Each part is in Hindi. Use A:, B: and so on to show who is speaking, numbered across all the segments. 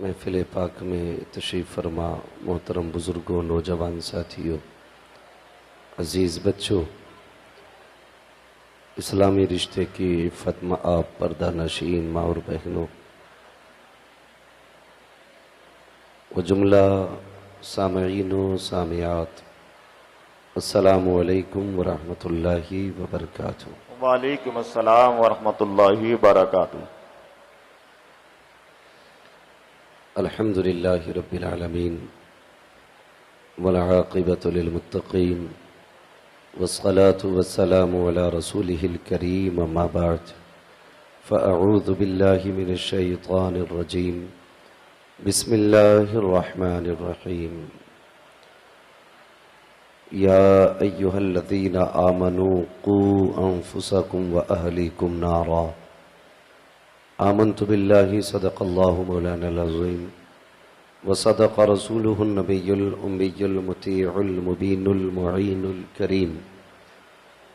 A: महफिल पाक में तशरीफ़ फरमा मोहतरम बुज़ुर्गों, नौजवान साथियों, अज़ीज़ बच्चों, इस्लामी रिश्ते की इफ़्फ़त आप पर्दा नशीन माँ और बहनों व जुमला सामईन व सामियात, अस्सलामु अलैकुम व रहमतुल्लाहि व बरकातुहू।
B: वालेकुम अस्सलाम व रहमतुल्लाहि व बरकातुहू।
A: अल्हम्दुलिल्लाहि रब्बिल आलमीन वल आक़िबतु लिल मुत्तक़ीन वस्सलातु वस्सलामु अला रसूलिहिल करीम, अम्मा बअद, फ़अऊज़ु बिल्लाहि मिनश शैतानिर रजीम, बिस्मिल्लाहिर रहमानिर रहीम। या अय्युहल्लज़ीना आमनू क़ू अन्फुसकुम व अहलीकुम नारा, आमन्तु बिल्लाहि सदक़ल्लाहु मौलानल अज़ीम व सदक़ रसूलुहुन नबियुल उम्मियुल मुतीउल मुबीनुल मुईनुल करीम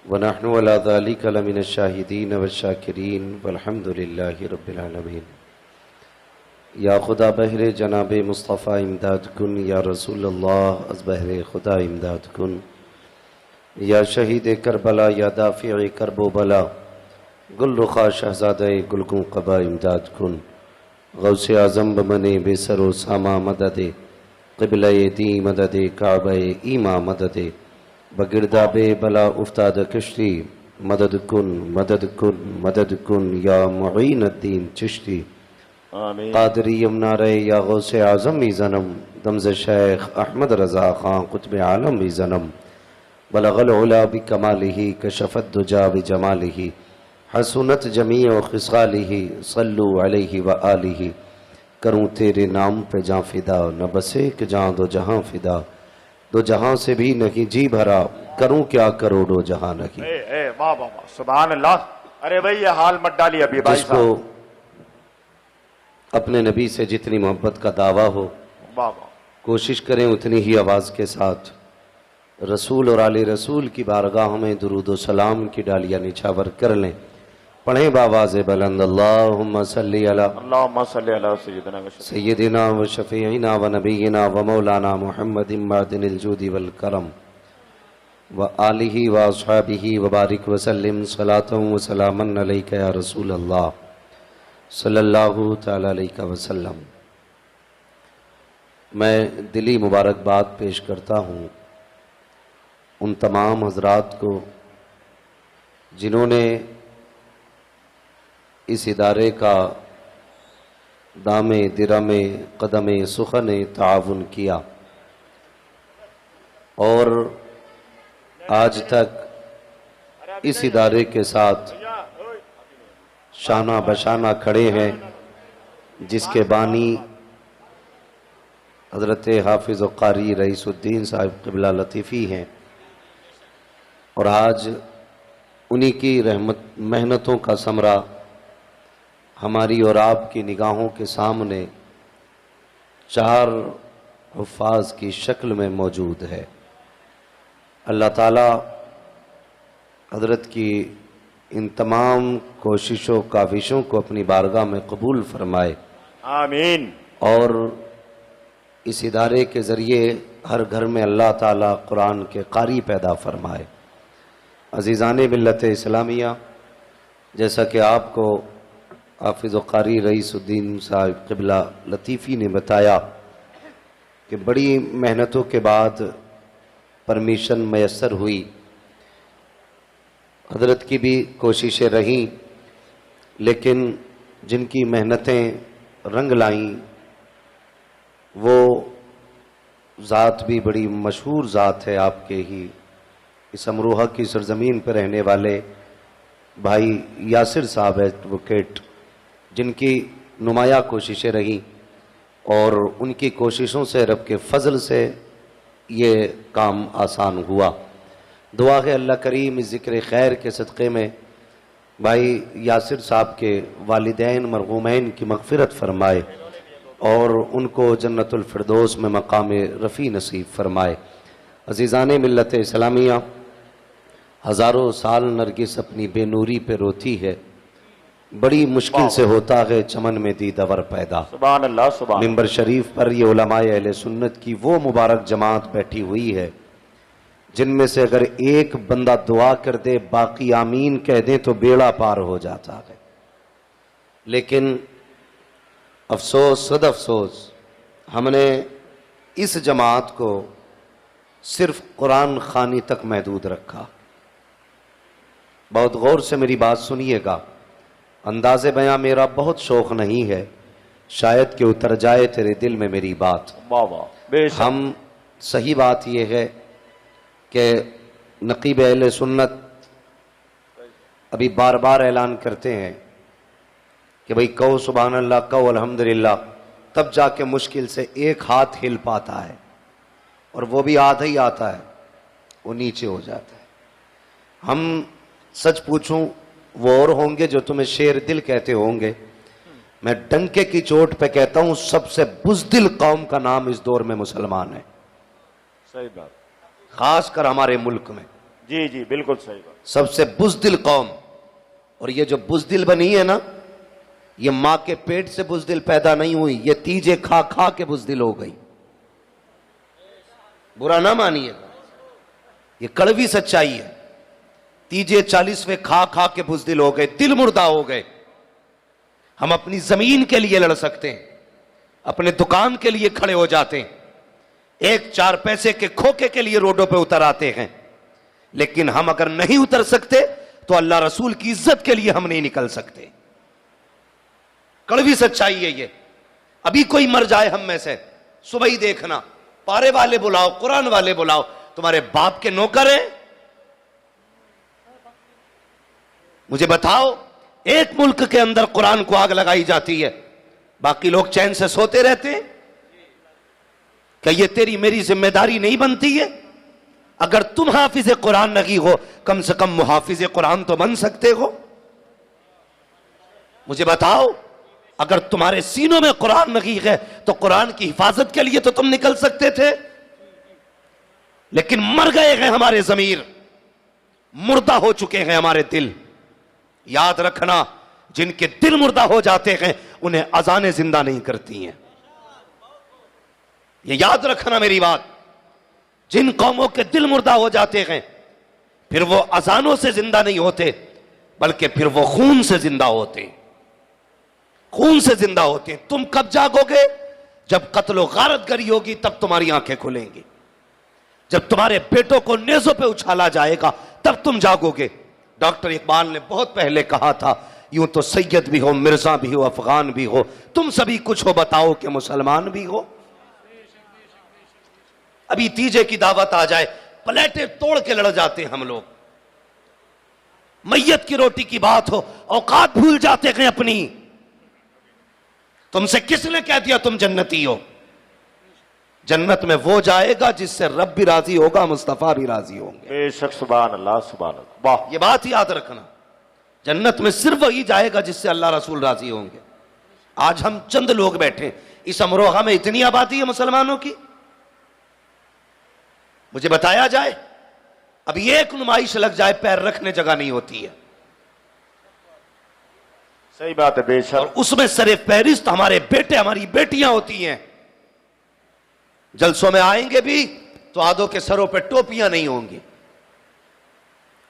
A: व नहनु अला ज़ालिका लमिनश शाहिदीन वश्शाकिरीन वल्हम्दुलिल्लाहि रब्बिल आलमीन। या खुदा बहरे जनाबे मुस्तफ़ा इमदाद कुन, या रसूलल्लाह अज़ बहरे खुदा इमदाद कुन, या शहीद करबला, या दाफ़िए करबो बला, गुलरुखा शहज़ादे गुलगुं क़बा इमदाद कुन। गौसे आज़म बमने बेसरो सामा मददे, क़िबले दी मददे, काबे ईमा मददे, बगिरदाबे बला उफ्ताद कश्ती, मदद कुन मदद कुन मदद कुन, या मुईनुद्दीन चिश्ती।
B: आमीन।
A: क़ादरी यमुना रे, या गौसे आज़म भी ज़नम, दमज़ शेख अहमद रज़ा ख़ान क़ुत्ब आलम भी ज़नम, बलग़ल उला बि कमालिही, कशफ़त दुजा बि जमालिही, हसनत जमीअ ख़िसालिही, सल्लु अलैहि व आलिही। करूँ तेरे नाम पे जाँ फ़िदा, न बस एक जाँ दो जहाँ फ़िदा, दो जहाँ से भी नहीं जी भरा, करूँ क्या करोड़ों जहाँ नहीं।
B: वाह वाह वाह, सुभान अल्लाह। अरे भाई ये हाल मत डालिए अभी भाई
A: जिसको
B: साहब।
A: अपने नबी से जितनी मोहब्बत का दावा हो,
B: वाह वाह।
A: कोशिश करें उतनी ही आवाज़ के साथ रसूल और आले रसूल की बारगाह में दुरूद व सलाम की डालियाँ निछावर कर लें। पढ़ें बावाज़ बुलंद, अल्लाहुम्मा सल्ली अला
B: अल्लाहुम्मा सल्ली अला
A: सय्यदिना व शफ़ीइना व नबीना व मौलाना मुहम्मदिन मअदिनिल जूदि वल करम व आलिहि व अस्हाबिहि व बारिक व सल्लिम सलातन व सलामन अलैका या रसूल अल्लाह सल्लल्लाहु तआला अलैहि वसल्लम। मैं दिली मुबारकबाद पेश करता हूँ उन तमाम हज़रात को जिन्होंने इस इदारे का दामे दिरमे कदमे सुखने ताउन किया और आज तक इस इदारे के साथ शाना बशाना खड़े हैं, जिसके बानी हज़रत हाफिज़ व क़ारी रईसुद्दीन साहिब क़िबला लतीफ़ी हैं और आज उन्हीं की रहमत मेहनतों का समरा हमारी और आपकी निगाहों के सामने चार हुफ़ाज़ की शक्ल में मौजूद है। अल्लाह ताला हज़रत की इन तमाम कोशिशों काविशों को अपनी बारगाह में कबूल फरमाए,
B: आमीन।
A: और इस इदारे के ज़रिए हर घर में अल्लाह ताला कुरान के कारी पैदा फरमाए। अज़ीज़ाने मिल्लत इस्लामिया, जैसा कि आपको हाफिज़ व क़ारी रईसुद्दीन साहिब क़िबला लतीफ़ी ने बताया कि बड़ी मेहनतों के बाद परमिशन मैसर हुई, हज़रत की भी कोशिशें रहीं, लेकिन जिनकी मेहनतें रंग लाईं वो ज़ात भी बड़ी मशहूर ज़ात है आपके ही इस अमरोहा की सरज़मीन पर रहने वाले भाई यासिर साहब एडवोकेट, जिनकी नुमाया कोशिशें रहीं और उनकी कोशिशों से रब के फ़ज़ल से ये काम आसान हुआ। दुआ है अल्लाह करीम इस ज़िक्र खैर के सदक़े में भाई यासिर साहब के वालिदैन मरहूमैन की मग़फ़िरत फ़रमाए और उनको जन्नतुल फ़िरदौस में मक़ाम रफ़ी नसीब फ़रमाए। अज़ीज़ाने मिल्लत इस्लामिया, हज़ारों साल नरगिस अपनी बेनूरी पे रोती है बड़ी मुश्किल से होता है चमन में दीदावर पैदा।
B: सुभान अल्लाह सुभान।
A: मिंबर शरीफ पर ये उलमाए अहले सुन्नत की वो मुबारक जमात बैठी हुई है जिनमें से अगर एक बंदा दुआ कर दे, बाकी आमीन कह दें तो बेड़ा पार हो जाता है। लेकिन अफसोस सद अफसोस, हमने इस जमात को सिर्फ कुरान खानी तक महदूद रखा। बहुत गौर से मेरी बात सुनिएगा, अंदाज़े बयां मेरा बहुत शौक नहीं है, शायद कि उतर जाए तेरे दिल में मेरी बात।
B: वाह वाह, बेशक।
A: हम सही बात यह है कि नकीब अहले सुन्नत अभी बार बार ऐलान करते हैं कि भाई कहो सुभान अल्लाह, कहो अल्हम्दुलिल्लाह, तब जाके मुश्किल से एक हाथ हिल पाता है, और वो भी आधा ही आता है, वो नीचे हो जाता है। हम सच पूछूं, वो और होंगे जो तुम्हें शेर दिल कहते होंगे। मैं डंके की चोट पे कहता हूं, सबसे बुज़दिल कौम का नाम इस दौर में मुसलमान है।
B: सही बात,
A: खासकर हमारे मुल्क में।
B: जी जी बिल्कुल सही बात।
A: सबसे बुज़दिल कौम, और ये जो बुज़दिल बनी है ना, ये मां के पेट से बुज़दिल पैदा नहीं हुई, ये तीजे खा खा के बुज़दिल हो गई। बुरा ना मानिएगा, ये कड़वी सच्चाई है। तीजे 40वें खा खा के बुज़दिल हो गए, दिल मुर्दा हो गए। हम अपनी जमीन के लिए लड़ सकते हैं, अपने दुकान के लिए खड़े हो जाते हैं, एक 4 पैसे के खोखे के लिए रोडों पे उतर आते हैं, लेकिन हम अगर नहीं उतर सकते तो अल्लाह रसूल की इज्जत के लिए हम नहीं निकल सकते। कड़वी सच्चाई है ये। अभी कोई मर जाए हम में से, सुबह ही देखना, पारे वाले बुलाओ, कुरान वाले बुलाओ, तुम्हारे बाप के नौकर हैं? मुझे बताओ, एक मुल्क के अंदर कुरान को आग लगाई जाती है, बाकी लोग चैन से सोते रहते हैं। क्या ये तेरी मेरी जिम्मेदारी नहीं बनती है? अगर तुम हाफिज कुरान नहीं हो, कम से कम मुहाफिज कुरान तो बन सकते हो। मुझे बताओ, अगर तुम्हारे सीनों में कुरान नहीं है तो कुरान की हिफाजत के लिए तो तुम निकल सकते थे। लेकिन मर गए हैं हमारे ज़मीर, मुर्दा हो चुके हैं हमारे दिल। याद रखना, जिनके दिल मुर्दा हो जाते हैं उन्हें अजानें जिंदा नहीं करती हैं। ये याद रखना मेरी बात। जिन कौमों के दिल मुर्दा हो जाते हैं, फिर वो अजानों से जिंदा नहीं होते, बल्कि फिर वो खून से जिंदा होते हैं। खून से जिंदा होते हैं। तुम कब जागोगे? जब कत्लो गारतगरी होगी, तब तुम्हारी आंखें खुलेंगी। जब तुम्हारे बेटों को नेज़ों पे उछाला जाएगा, तब तुम जागोगे। डॉक्टर इकबाल ने बहुत पहले कहा था, यूं तो सैयद भी हो, मिर्जा भी हो, अफगान भी हो, तुम सभी कुछ हो, बताओ कि मुसलमान भी हो। अभी तीजे की दावत आ जाए, प्लेटें तोड़ के लड़ जाते हैं हम लोग। मैयत की रोटी की बात हो, औकात भूल जाते हैं अपनी। तुमसे किसने कह दिया तुम जन्नती हो? जन्नत में वो जाएगा जिससे रब भी राजी होगा, मुस्तफा भी राजी होंगे।
B: बेशक, सुभान अल्लाह सुभान अल्लाह। वाह,
A: ये बात याद रखना, जन्नत में सिर्फ वही जाएगा जिससे अल्लाह रसूल राजी होंगे। आज हम चंद लोग बैठे, इस अमरोहा में इतनी आबादी है मुसलमानों की। मुझे बताया जाए, अभी एक नुमाइश लग जाए, पैर रखने जगह नहीं होती है।
B: सही बात है, बेशक।
A: और उसमें सरे फहरिस्त हमारे बेटे, हमारी बेटियां होती हैं। जलसों में आएंगे भी तो आधों के सरों पे टोपियां नहीं होंगी,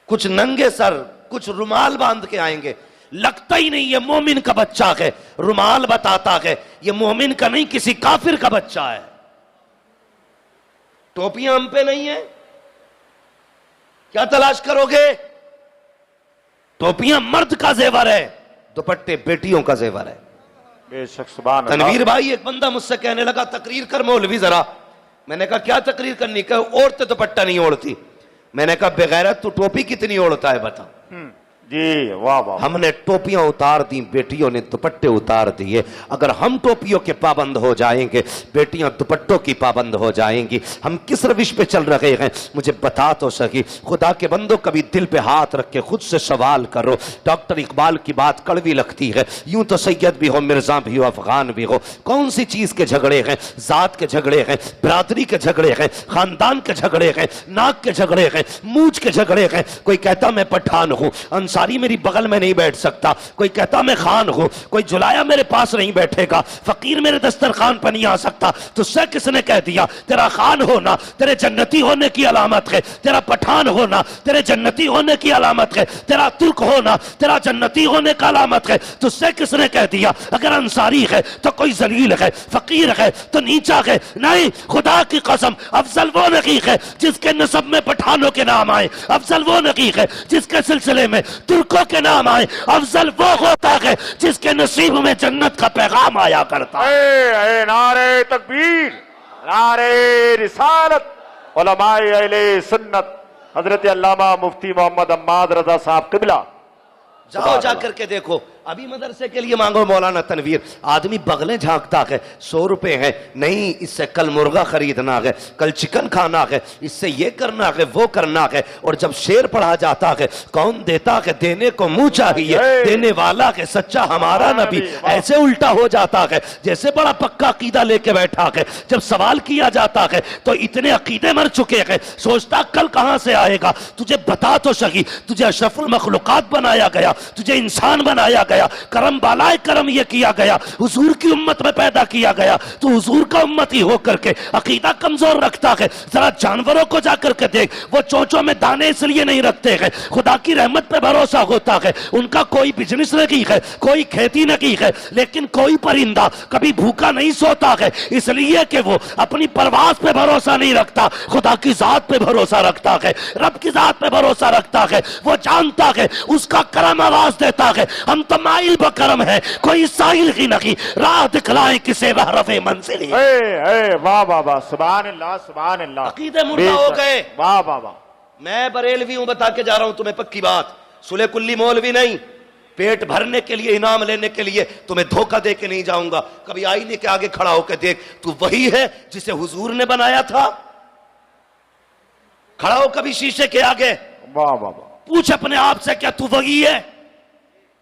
A: कुछ नंगे सर, कुछ रुमाल बांध के आएंगे। लगता ही नहीं ये मोमिन का बच्चा है, रुमाल बताता है ये मोमिन का नहीं, किसी काफिर का बच्चा है। टोपियां हम पे नहीं है, क्या तलाश करोगे? टोपियां मर्द का जेवर है, दुपट्टे बेटियों का जेवर है।
B: बेशक, सुभान अल्लाह।
A: तनवीर भाई, एक बंदा मुझसे कहने लगा, तकरीर कर मौलवी जरा। मैंने कहा क्या तकरीर करनी? कहा औरतें दुपट्टा नहीं ओढ़ती। मैंने कहा बेगैरत, तू टोपी कितनी ओढ़ता है बता।
B: जी, वाह वाह।
A: हमने टोपियां उतार दी, बेटियों ने दुपट्टे उतार दिए। अगर हम टोपियों के पाबंद हो जाएंगे, बेटियां दुपट्टों की पाबंद हो जाएंगी। हम किस रविश पे चल रहे हैं? मुझे बता तो सही। खुदा के बंदो, कभी दिल पे हाथ रख के खुद से सवाल करो। डॉक्टर इकबाल की बात कड़वी लगती है, यूं तो सैयद भी हो, मिर्जा भी हो, अफगान भी हो, कौन सी चीज के झगड़े हैं? जात के झगड़े हैं, बिरादरी के झगड़े हैं, खानदान के झगड़े हैं, नाक के झगड़े हैं, मूछ के झगड़े हैं। कोई कहता मैं पठान हूं, अंसारी मेरी बगल में नहीं बैठ सकता, कोई कहता मैं खान हूं, कोई जुलाया मेरे पास नहीं बैठेगा, फकीर मेरे दस्तरखान पर नहीं आ सकता, तुझसे किसने कह दिया तेरा खान होना तेरे जन्नती होने की अलामत है, तेरा पठान होना तेरे जन्नती होने की अलामत है, तेरा तुर्क होना तेरा जन्नती होने का अलामत है? तुझसे किसने कह दिया अगर अंसारी है तो कोई जलील है, फकीर है तो नीचा है? नहीं, खुदा की कसम, अफजल वो नकी है जिसके नसब में पठानों के नाम आए, अफजल वो नकी है जिसके सिलसिले में तुर्कों के नाम आए, अफजल वो होता है जिसके नसीब में जन्नत का पैगाम आया करता है।
B: नारे तकबीर, नारे रिसालत, उलमाए अहले सुन्नत हजरत अल्लामा मुफ्ती मोहम्मद अम्माद रजा साहब किबला।
A: जाओ जाकर के देखो, अभी मदरसे के लिए मांगो मौलाना तनवीर, आदमी बगलें झांकता है, 100 रुपए है, नहीं इससे कल मुर्गा खरीदना है, कल चिकन खाना है, इससे ये करना है वो करना है, और जब शेर पढ़ा जाता है कौन देता है देने को मुंह चाहिए, देने वाला है सच्चा हमारा नबी, ऐसे उल्टा हो जाता है जैसे बड़ा पक्का अकीदा लेके बैठा है। जब सवाल किया जाता है तो इतने अकीदे मर चुके हैं, सोचता कल कहां से आएगा, तुझे बता तो सही, तुझे अशरफुल मखलूकात बनाया गया, तुझे इंसान बनाया गया, करम बालाए करम ये किया गया, हुजूर की उम्मत में पैदा किया गया, तो हुजूर का उम्मती होकर के अकीदा कमजोर रखता है। जरा जानवरों को जाकर के देख, वो चोंचों में दाने इसलिए नहीं रखते हैं, खुदा की रहमत पे भरोसा होता है, उनका कोई बिजनेस नहीं है, कोई खेती नहीं है, लेकिन कोई परिंदा कभी भूखा नहीं सोता है, इसलिए कि वो अपनी परवास पे भरोसा नहीं रखता, खुदा की जात पे भरोसा रखता है, रब की जात पे भरोसा रखता है, वो जानता है उसका करम आवाज देता है, हम तो माइल बकरम है, कोई साहिल ही नहीं, राह दिखलाए किसे वह रफे मंजिल।
B: वाह वाह वाह, सुभान अल्लाह सुभान अल्लाह।
A: अकीदे मुर्दा हो गए।
B: वाह वाह वाह।
A: मैं बरेलवी हूं, बता के जा रहा हूं तुम्हें पक्की बात, सुले कुल्ली मौलवी नहीं, पेट भरने के लिए इनाम लेने के लिए तुम्हें धोखा दे के नहीं जाऊंगा। कभी आईने के आगे खड़ा होकर देख, तू वही है जिसे हुजूर ने बनाया था? खड़ा हो कभी शीशे के आगे,
B: वाह वाह वाह,
A: पूछ अपने आप से क्या तू वही है?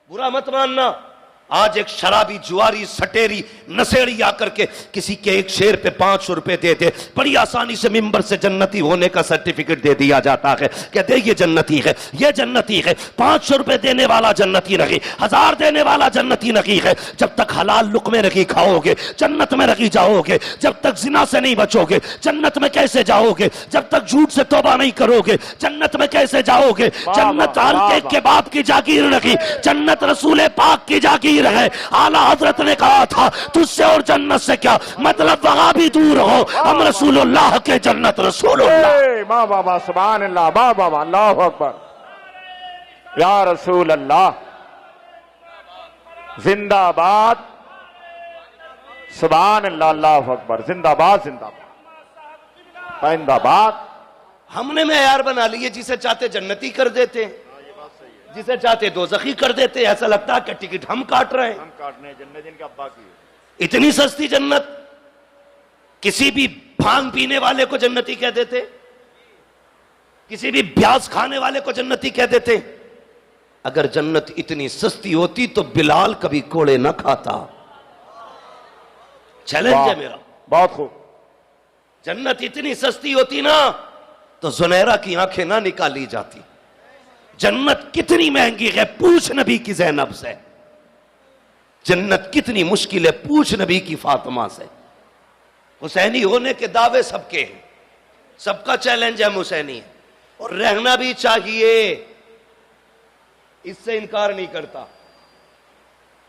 A: बुरा मत मानना, आज एक शराबी जुआरी सटेरी नशेड़ी आकर के किसी के एक शेर पे 500 रुपए दे दे, बड़ी आसानी से मिंबर से जन्नती होने का सर्टिफिकेट दे दिया जाता है, कहते ये जन्नती है, ये जन्नती है। 500 रुपए देने वाला जन्नती नहीं, 1000 देने वाला जन्नती नहीं है। जब तक हलाल लुकमे नहीं खाओगे जन्नत में नहीं जाओगे, जब तक जिना से नहीं बचोगे जन्नत में कैसे जाओगे, जब तक झूठ से तौबा नहीं करोगे जन्नत में कैसे जाओगे। जन्नत हल्के के बाप की जागीर नहीं, जन्नत रसूल पाक की जागीर है। आला हजरत ने कहा था तुझसे और जन्नत से क्या मतलब, वहां भी दूर हो, हम रसूलुल्लाह के जन्नत रसूलुल्लाह।
B: वाह वाह वाह, सुभान अल्लाह, वाह वाह वाह, अल्लाह अकबर, या रसूल अल्लाह, जिंदाबाद, सुभान अल्लाह, अल्लाह अकबर, जिंदाबाद जिंदाबाद जिंदाबाद।
A: हमने मेयार बना लिए, जिसे चाहते जन्नती कर देते, जिसे चाहते दोज़खी कर देते। ऐसा लगता है कि टिकट हम काट रहे हैं,
B: हम काटने जन्नत इनके अब्बा की।
A: इतनी सस्ती जन्नत, किसी भी भांग पीने वाले को जन्नती कह देते, किसी भी प्याज खाने वाले को जन्नती कह देते। अगर जन्नत इतनी सस्ती होती तो बिलाल कभी कोड़े न खाता। चैलेंज है मेरा,
B: बहुत खूब।
A: जन्नत इतनी सस्ती होती ना तो जुनैरा की आंखें ना निकाली जाती। जन्नत कितनी महंगी है, पूछ नबी की ज़ैनब से। जन्नत कितनी मुश्किल है, पूछ नबी की फातिमा से। हुसैनी होने के दावे सबके हैं, सबका चैलेंज है हुसैनी है, और रहना भी चाहिए, इससे इनकार नहीं करता।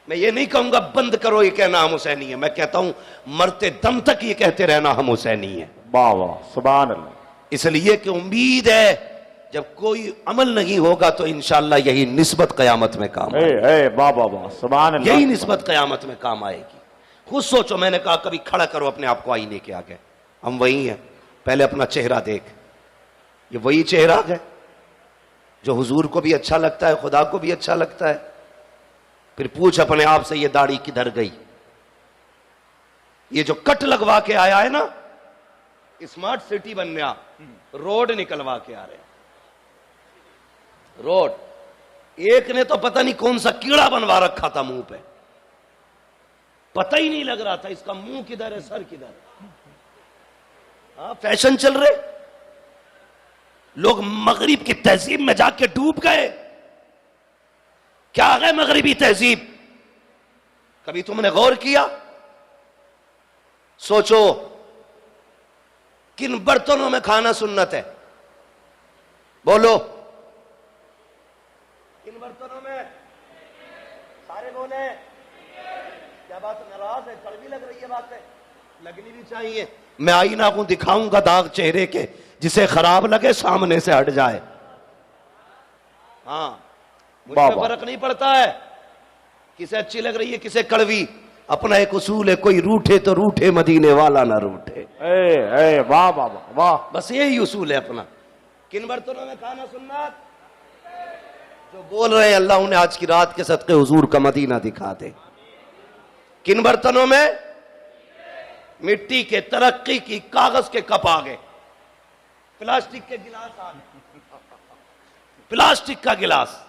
A: मैं ये नहीं कहूंगा बंद करो ये कहना हम हुसैनी है, मैं कहता हूं मरते दम तक ये कहते रहना हम हुसैनी है।
B: वाह वाह, सुभान अल्लाह।
A: इसलिए कि उम्मीद है जब कोई अमल नहीं होगा तो इंशाअल्लाह यही निस्बत कयामत में काम आएगी।
B: वाह वाह वाह, सुभान अल्लाह।
A: यही निस्बत कयामत में काम आएगी। खुद सोचो, मैंने कहा कभी खड़ा करो अपने आप को आईने के आगे, हम वही हैं। पहले अपना चेहरा देख, ये वही चेहरा है जो हुजूर को भी अच्छा लगता है, खुदा को भी अच्छा लगता है। फिर पूछ अपने आप से ये दाढ़ी किधर गई, ये जो कट लगवा के आया है ना, स्मार्ट सिटी बनने, रोड निकलवा के आ रहे हैं। रोड, एक ने तो पता नहीं कौन सा कीड़ा बनवा रखा था मुंह पे, पता ही नहीं लग रहा था इसका मुंह किधर है सर किधर है। हाँ, फैशन चल रहे, लोग मगरिब की तहजीब में जाके डूब गए। क्या है मगरिबी तहजीब? कभी तुमने गौर किया? सोचो किन बर्तनों में खाना सुन्नत है? बोलो, किन बर्तनों में? सारे बोले। क्या बात, नाराज है? कड़वी लग रही है बातें? लगनी भी चाहिए। मैं आईना को दिखाऊंगा दाग चेहरे के, जिसे खराब लगे सामने से हट जाए। हाँ, मुझे फर्क नहीं पड़ता है किसे अच्छी लग रही है किसे कड़वी। अपना एक उसूल है, कोई रूठे तो रूठे, मदीने वाला ना रूठे।
B: वाह वाह वाह,
A: बस यही उसूल है अपना। किन बर्तनों में खाना सुन्नत? जो बोल रहे हैं अल्लाह उन्हें आज की रात के सदके हुजूर का मदीना दिखा दे। किन बर्तनों में? मिट्टी के, तरक्की की, कागज के कप आ गए, प्लास्टिक के गिलास आ गए। प्लास्टिक का गिलास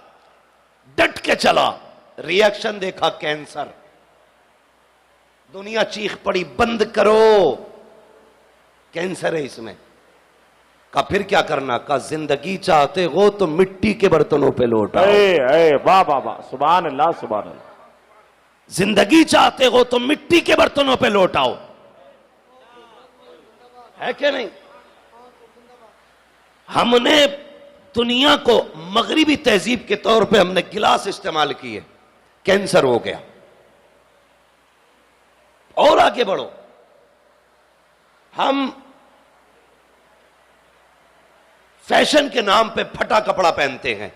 A: डट के चला, रिएक्शन देखा कैंसर। दुनिया चीख पड़ी बंद करो, कैंसर है इसमें। का फिर क्या करना? का जिंदगी चाहते हो तो मिट्टी के बर्तनों पे लौटाओ।
B: वाह वाह वाह, सुभान अल्लाह सुभान अल्लाह।
A: जिंदगी चाहते हो तो मिट्टी के बर्तनों पे लौटाओ, है क्या नहीं? हमने दुनिया को मगरिबी तहजीब के तौर पे हमने गिलास इस्तेमाल किए, कैंसर हो गया। और आगे बढ़ो, हम फैशन के नाम पे फटा कपड़ा पहनते हैं,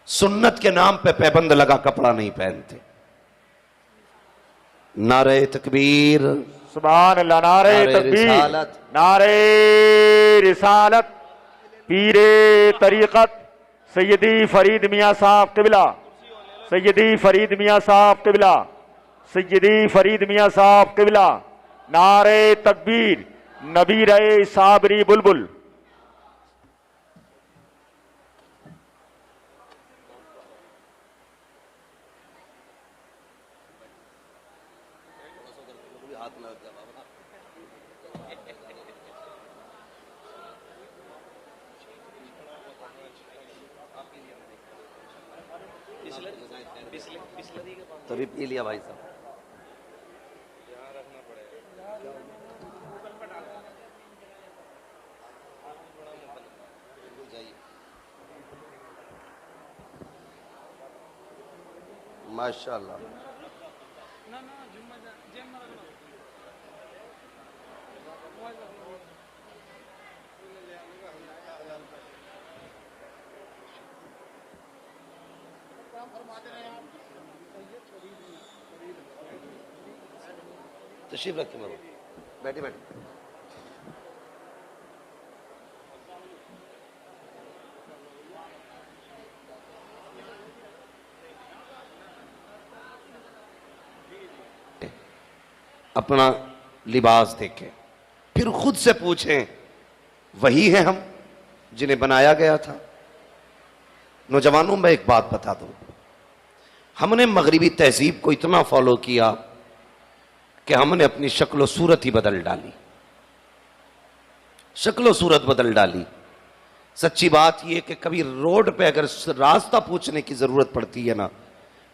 A: सुन्नत के नाम पे पैबंद लगा कपड़ा नहीं पहनते। नारे तकबीर,
B: सुभान अल्लाह, नारे तकबीर, नारे रिसालत, पीरे तरीकत सैयदी फरीद मियां साहब किबला, सैयदी फरीद मियां साहब किबला, सैयदी फरीद मियां साहब किबला। नारे तकबीर, नबी रहे साबरी बुलबुल।
A: तभी पी लिया भाई साहब। माशाअल्लाह, तशरीफ रखे मरो, बैठे बैठे। अपना लिबास देखें, फिर खुद से पूछें, वही है हम जिन्हें बनाया गया था? नौजवानों, मैं एक बात बता दूं, हमने मगरिबी तहजीब को इतना फॉलो किया कि हमने अपनी शक्ल सूरत ही बदल डाली, शक्ल सूरत बदल डाली। सच्ची बात यह कि कभी रोड पे अगर रास्ता पूछने की जरूरत पड़ती है ना,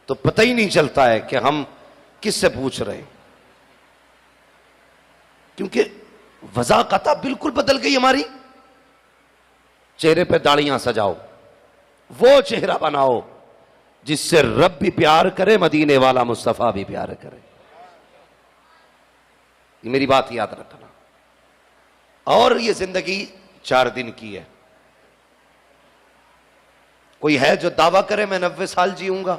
A: तो पता ही नहीं चलता है कि हम किससे पूछ रहे हैं, क्योंकि वज़ाक़त बिल्कुल बदल गई हमारी। चेहरे पे दाढ़ियां सजाओ, वो चेहरा बनाओ जिससे रब भी प्यार करे, मदीने वाला मुस्तफा भी प्यार करे। ये मेरी बात याद रखना। और ये जिंदगी 4 दिन की है। कोई है जो दावा करे मैं 90 साल जीऊंगा,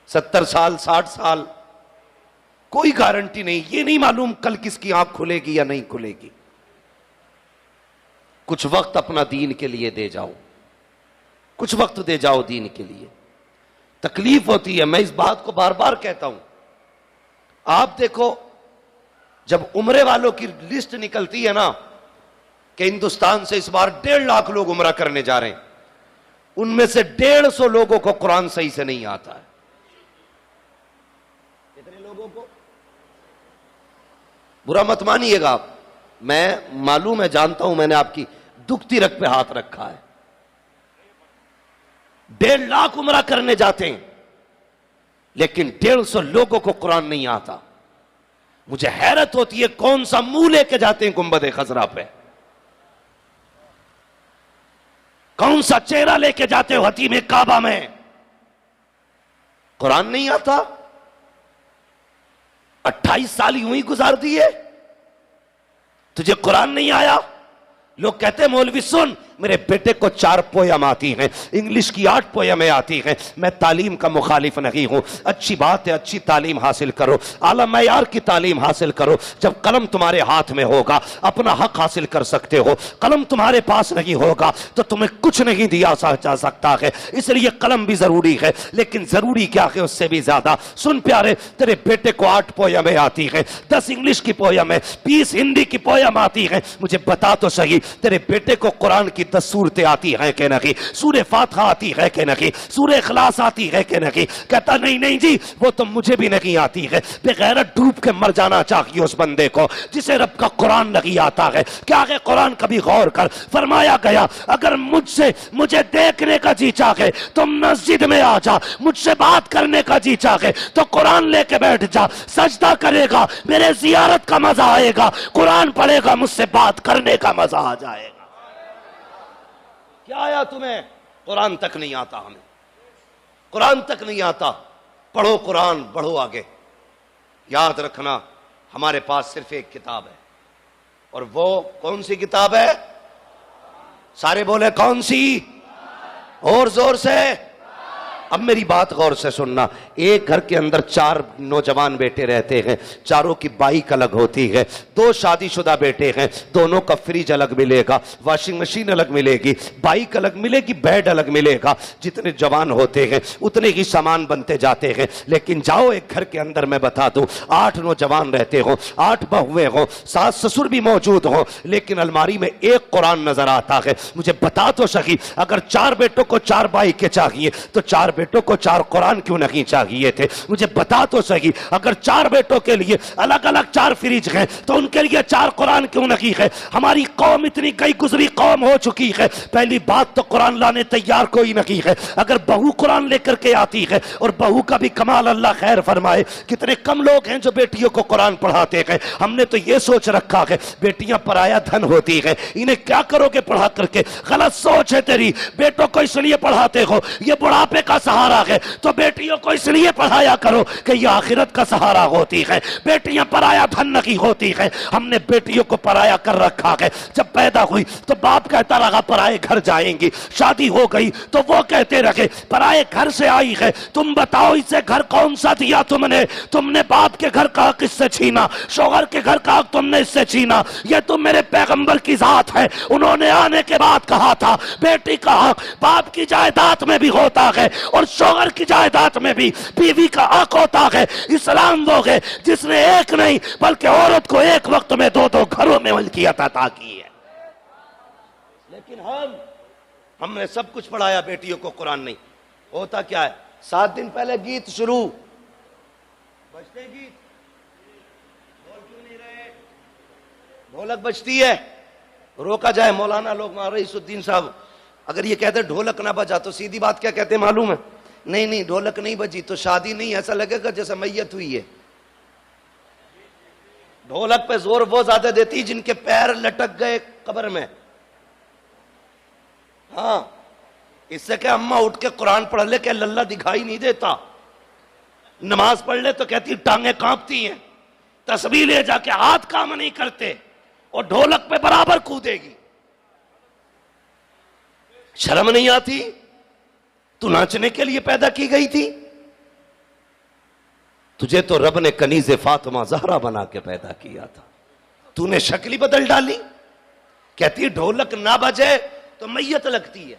A: 70 साल, 60 साल? कोई गारंटी नहीं। ये नहीं मालूम कल किसकी आंख खुलेगी या नहीं खुलेगी। कुछ वक्त अपना दीन के लिए दे जाओ, कुछ वक्त दे जाओ दीन के लिए। तकलीफ होती है, मैं इस बात को बार बार कहता हूं। आप देखो, जब उम्रे वालों की लिस्ट निकलती है ना कि हिंदुस्तान से इस बार 1.5 लाख लोग उम्रा करने जा रहे हैं, उनमें से 150 लोगों को कुरान सही से नहीं आता है। कितने लोगों को? बुरा मत मानिएगा आप, मैं मालूम है, जानता हूं, मैंने आपकी दुखती रग पे हाथ रखा है। 1.5 लाख उम्रा करने जाते हैं, लेकिन 150 लोगों को कुरान नहीं आता। मुझे हैरत होती है कौन सा मुंह लेके जाते हैं गुंबद खजरा पे, कौन सा चेहरा लेके जाते हो हतीम काबा में। कुरान नहीं आता, 28 साल यूं ही गुजार दिए, तुझे कुरान नहीं आया। लोग कहते हैं मौलवी सुन, मेरे बेटे को 4 पोयम आती हैं, इंग्लिश की 8 पोयमें आती हैं। मैं तालीम का मुखालिफ नहीं हूं, अच्छी बात है, अच्छी तालीम हासिल करो, आला मयार की तालीम हासिल करो। जब कलम तुम्हारे हाथ में होगा अपना हक हासिल कर सकते हो, कलम तुम्हारे पास नहीं होगा तो तुम्हें कुछ नहीं दिया जा सकता है। इसलिए कलम भी जरूरी है, लेकिन जरूरी क्या है उससे भी ज्यादा। सुन प्यारे, तेरे बेटे को 8 पोयमें आती हैं, 10 इंग्लिश की पोयम है, 20 हिंदी की पोयम आती है। मुझे बता तो सही, तेरे बेटे को कुरान की 10 सूरतें आती हैं कि नहीं, सूरह फातिहा आती है कि नहीं, सूरह इखलास आती है कि नहीं। कहता नहीं नहीं जी वो तो मुझे भी नहीं आती है। बेगैरत डूब के मर जाना चाहिए उस बंदे को जिसे रब का कुरान नहीं आता है। क्या है कुरान, कभी गौर कर। फरमाया गया अगर मुझे देखने का जी चाहे तो मस्जिद में आ जा, मुझसे बात करने का जी चाहे तो कुरान लेके बैठ जा, सजदा करेगा मेरे जियारत का मजा आएगा, कुरान पढ़ेगा मुझसे बात करने का मजा आ जाएगा। क्या आया तुम्हें? कुरान तक नहीं आता, हमें कुरान तक नहीं आता। पढ़ो कुरान, बढ़ो आगे। याद रखना हमारे पास सिर्फ एक किताब है, और वो कौन सी किताब है? सारे बोले कौन सी, और जोर से। अब मेरी बात गौर से सुनना। एक घर के अंदर 4 नौजवान बेटे रहते हैं, चारों की बाइक अलग होती है। 2 शादीशुदा बेटे हैं, दोनों का फ्रिज अलग मिलेगा, वॉशिंग मशीन अलग मिलेगी, बाइक अलग मिलेगी, बेड अलग मिलेगा। जितने जवान होते हैं उतने ही सामान बनते जाते हैं। लेकिन जाओ एक घर के अंदर, मैं बता दूं, 8 नौजवान रहते हो, 8 बहुएं हो, सास ससुर भी मौजूद हो, लेकिन अलमारी में एक कुरान नजर आता है। मुझे बता तो सही, अगर 4 बेटों को 4 बाइकें चाहिए तो 4 बेटों को 4 कुरान क्यों नहीं चाहिए थे? मुझे बता तो सही, अगर 4 बेटों के लिए अलग अलग 4 फ्रिज हैं तो उनके लिए 4 कुरान क्यों नहीं है? हमारी कौम इतनी गई गुजरी कौम हो चुकी है, पहली बात तो कुरान लाने तैयार कोई नहीं है। अगर बहू कुरान लेकर के आती है, और बहू का भी कमाल अल्लाह खैर फरमाए, कितने कम लोग हैं जो बेटियों को कुरान पढ़ाते हैं। हमने तो ये सोच रखा है बेटियां पराया धन होती है, इन्हें क्या करोगे पढ़ा करके। गलत सोच है तेरी। बेटों को इसलिए पढ़ाते हो ये बुढ़ापे का सहारा है, तो बेटियों को इसलिए पढ़ाया करो कि ये आखिरत का सहारा होती है। बेटियां पराया धन नहीं होती है। हमने बेटियों को पराया कर रखा है। जब पैदा हुई तो बाप कहता रहा पराए घर जाएंगी, शादी हो गई तो वो कहते रहे पराए घर से आई है। तुम बताओ इसे घर कौन सा दिया तुमने? तुमने बाप के घर का हक इससे छीना, शौहर के घर का हक तुमने इससे छीना। ये तो मेरे पैगंबर की जात है, उन्होंने आने के बाद कहा था बेटी का हक बाप की जायदाद में भी होता है और शौहर की जायदाद में भी बीवी का हक होता है। इस्लाम वो है जिसने एक नहीं बल्कि औरत को एक वक्त में 2-2 घरों में मलकियत अता की है। लेकिन हमने सब कुछ पढ़ाया, बेटियों को कुरान नहीं। होता क्या है, 7 दिन पहले गीत शुरू, बजते गीत, बोल क्यों नहीं रहे? ढोलक बजती है, रोका जाए। मौलाना लोग रईसुद्दीन साहब अगर ये कहते ढोलक ना बजा तो सीधी बात क्या कहते मालूम है? नहीं नहीं ढोलक नहीं बजी तो शादी नहीं, ऐसा लगेगा जैसे मैयत हुई है। ढोलक पे जोर वो ज्यादा देती जिनके पैर लटक गए कब्र में। हाँ, इससे क्या अम्मा उठ के कुरान पढ़ ले क्या लल्ला दिखाई नहीं देता? नमाज पढ़ ले तो कहती टांगे कांपती हैं, तस्बीह ले जाके हाथ काम नहीं करते, और ढोलक पे बराबर कूदेगी। शर्म नहीं आती? तू नाचने के लिए पैदा की गई थी? तुझे तो रब ने कनीज़े फातिमा ज़हरा बना के पैदा किया था, तूने शक्ल ही बदल डाली। कहती ढोलक ना बजे तो मैयत लगती है।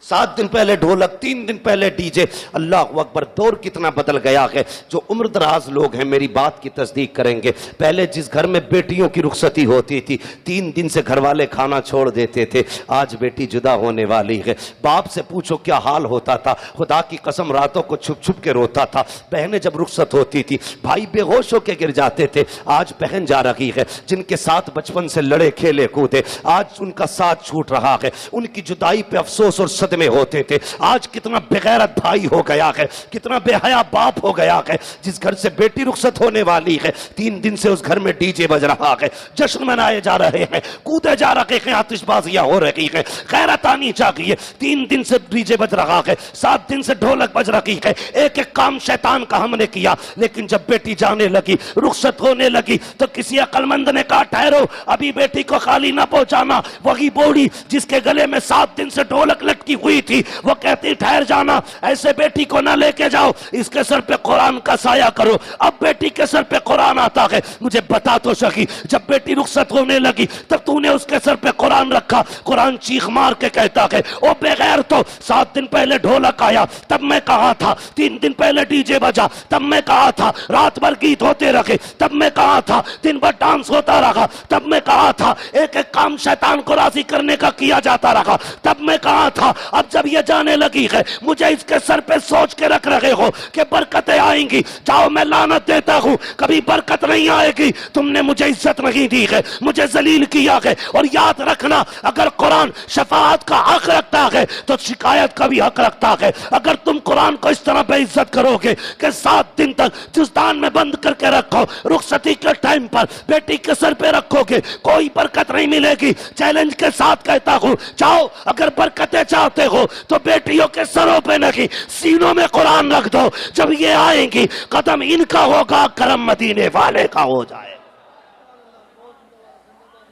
A: 7 दिन पहले ढोलक, 3 दिन पहले डीजे। अल्लाह अकबर, दौर कितना बदल गया है। जो उम्र दराज लोग हैं मेरी बात की तस्दीक करेंगे। पहले जिस घर में बेटियों की रुखसती होती थी 3 दिन से घर वाले खाना छोड़ देते थे। आज बेटी जुदा होने वाली है, बाप से पूछो क्या हाल होता था। खुदा की कसम रातों को छुप छुप के रोता था। बहनें जब रुखसत होती थी भाई बेहोश होकर गिर जाते थे। आज बहन जा रही है, जिनके साथ बचपन से लड़े खेले कूदे, आज उनका साथ छूट रहा है। उनकी जुदाई पे अफसोस और
C: रुखसत में होते थे। आज कितना बेगैरत भाई हो गया है, कितना बेहया बाप हो गया है। जिस घर से बेटी रुखसत होने वाली है, 3 दिन से उस घर में डीजे बज रहा है, जश्न मनाए जा रहे हैं, कूदे जा रहे हैं, आतिशबाजियां हो रही है, गैरत आनी चाहिए। 3 दिन से डीजे बज रहा है, 7 दिन से ढोलक बज रही है। एक एक काम शैतान का हमने किया, लेकिन जब बेटी जाने लगी, रुखसत होने लगी, तो किसी अक्लमंद ने कहा ठहरो, अभी बेटी को खाली ना पहुंचाना। वही बूढ़ी जिसके गले में 7 दिन से ढोलक लटकी हुई थी, वो कहती ठहर जाना, ऐसे बेटी को ना लेके जाओ, इसके सर पे कुरान का साया करो। अब बेटी के सर पे कुरान आता है। मुझे बता तो सकी, जब बेटी रुखसत होने लगी तब तूने उसके सर पे कुरान रखा। कुरान चीख मार के कहता है, ओ बेगैर, तो 7 दिन पहले ढोलक आया तब मैं कहा था, 3 दिन पहले डीजे बजा तब मैं कहा था, रात भर गीत होते रखे तब मैं कहा था, दिन भर डांस होता रहा तब मैं कहा था, एक एक काम शैतान को राजी करने का किया जाता रहा तब मैं कहा था। अब जब ये जाने लगी है, मुझे इसके सर पे सोच के रख रहे हो कि बरकतें आएंगी, जाओ मैं लानत देता हूं, कभी बरकत नहीं आएगी। तुमने मुझे इज्जत नहीं दी है, मुझे जलील किया है। और याद रखना, अगर कुरान शफाअत का हक रखता है तो शिकायत का भी हक रखता है। अगर तुम कुरान को इस तरह बेइज्जत करोगे कि 7 दिन तक जुस्तान में बंद करके रखो, रुखसती के टाइम पर बेटी के सर पे रखोगे, कोई बरकत नहीं मिलेगी। चैलेंज के साथ कहता हूं, जाओ अगर बरकतें चाहते हो तो बेटियों के सरों पे नहीं, सीनों में कुरान रख दो। जब ये आएंगी, कदम इनका होगा, करम मदीने वाले का हो जाए।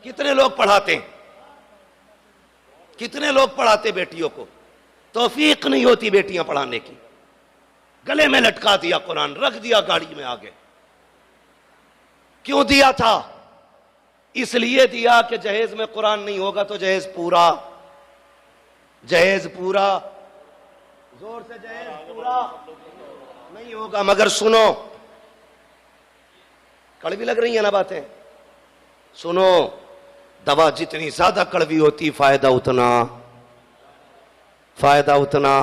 C: कितने लोग पढ़ाते, कितने लोग पढ़ाते बेटियों को, तौफीक नहीं होती बेटियां पढ़ाने की। गले में लटका दिया कुरान, रख दिया गाड़ी में आगे। क्यों दिया था? इसलिए दिया कि जहेज में कुरान नहीं होगा तो जहेज पूरा, जहेज पूरा, जोर से जहेज पूरा नहीं होगा। मगर सुनो, कड़वी लग रही है ना बातें, सुनो, दवा जितनी ज्यादा कड़वी होती, फायदा उतना, फायदा उतना,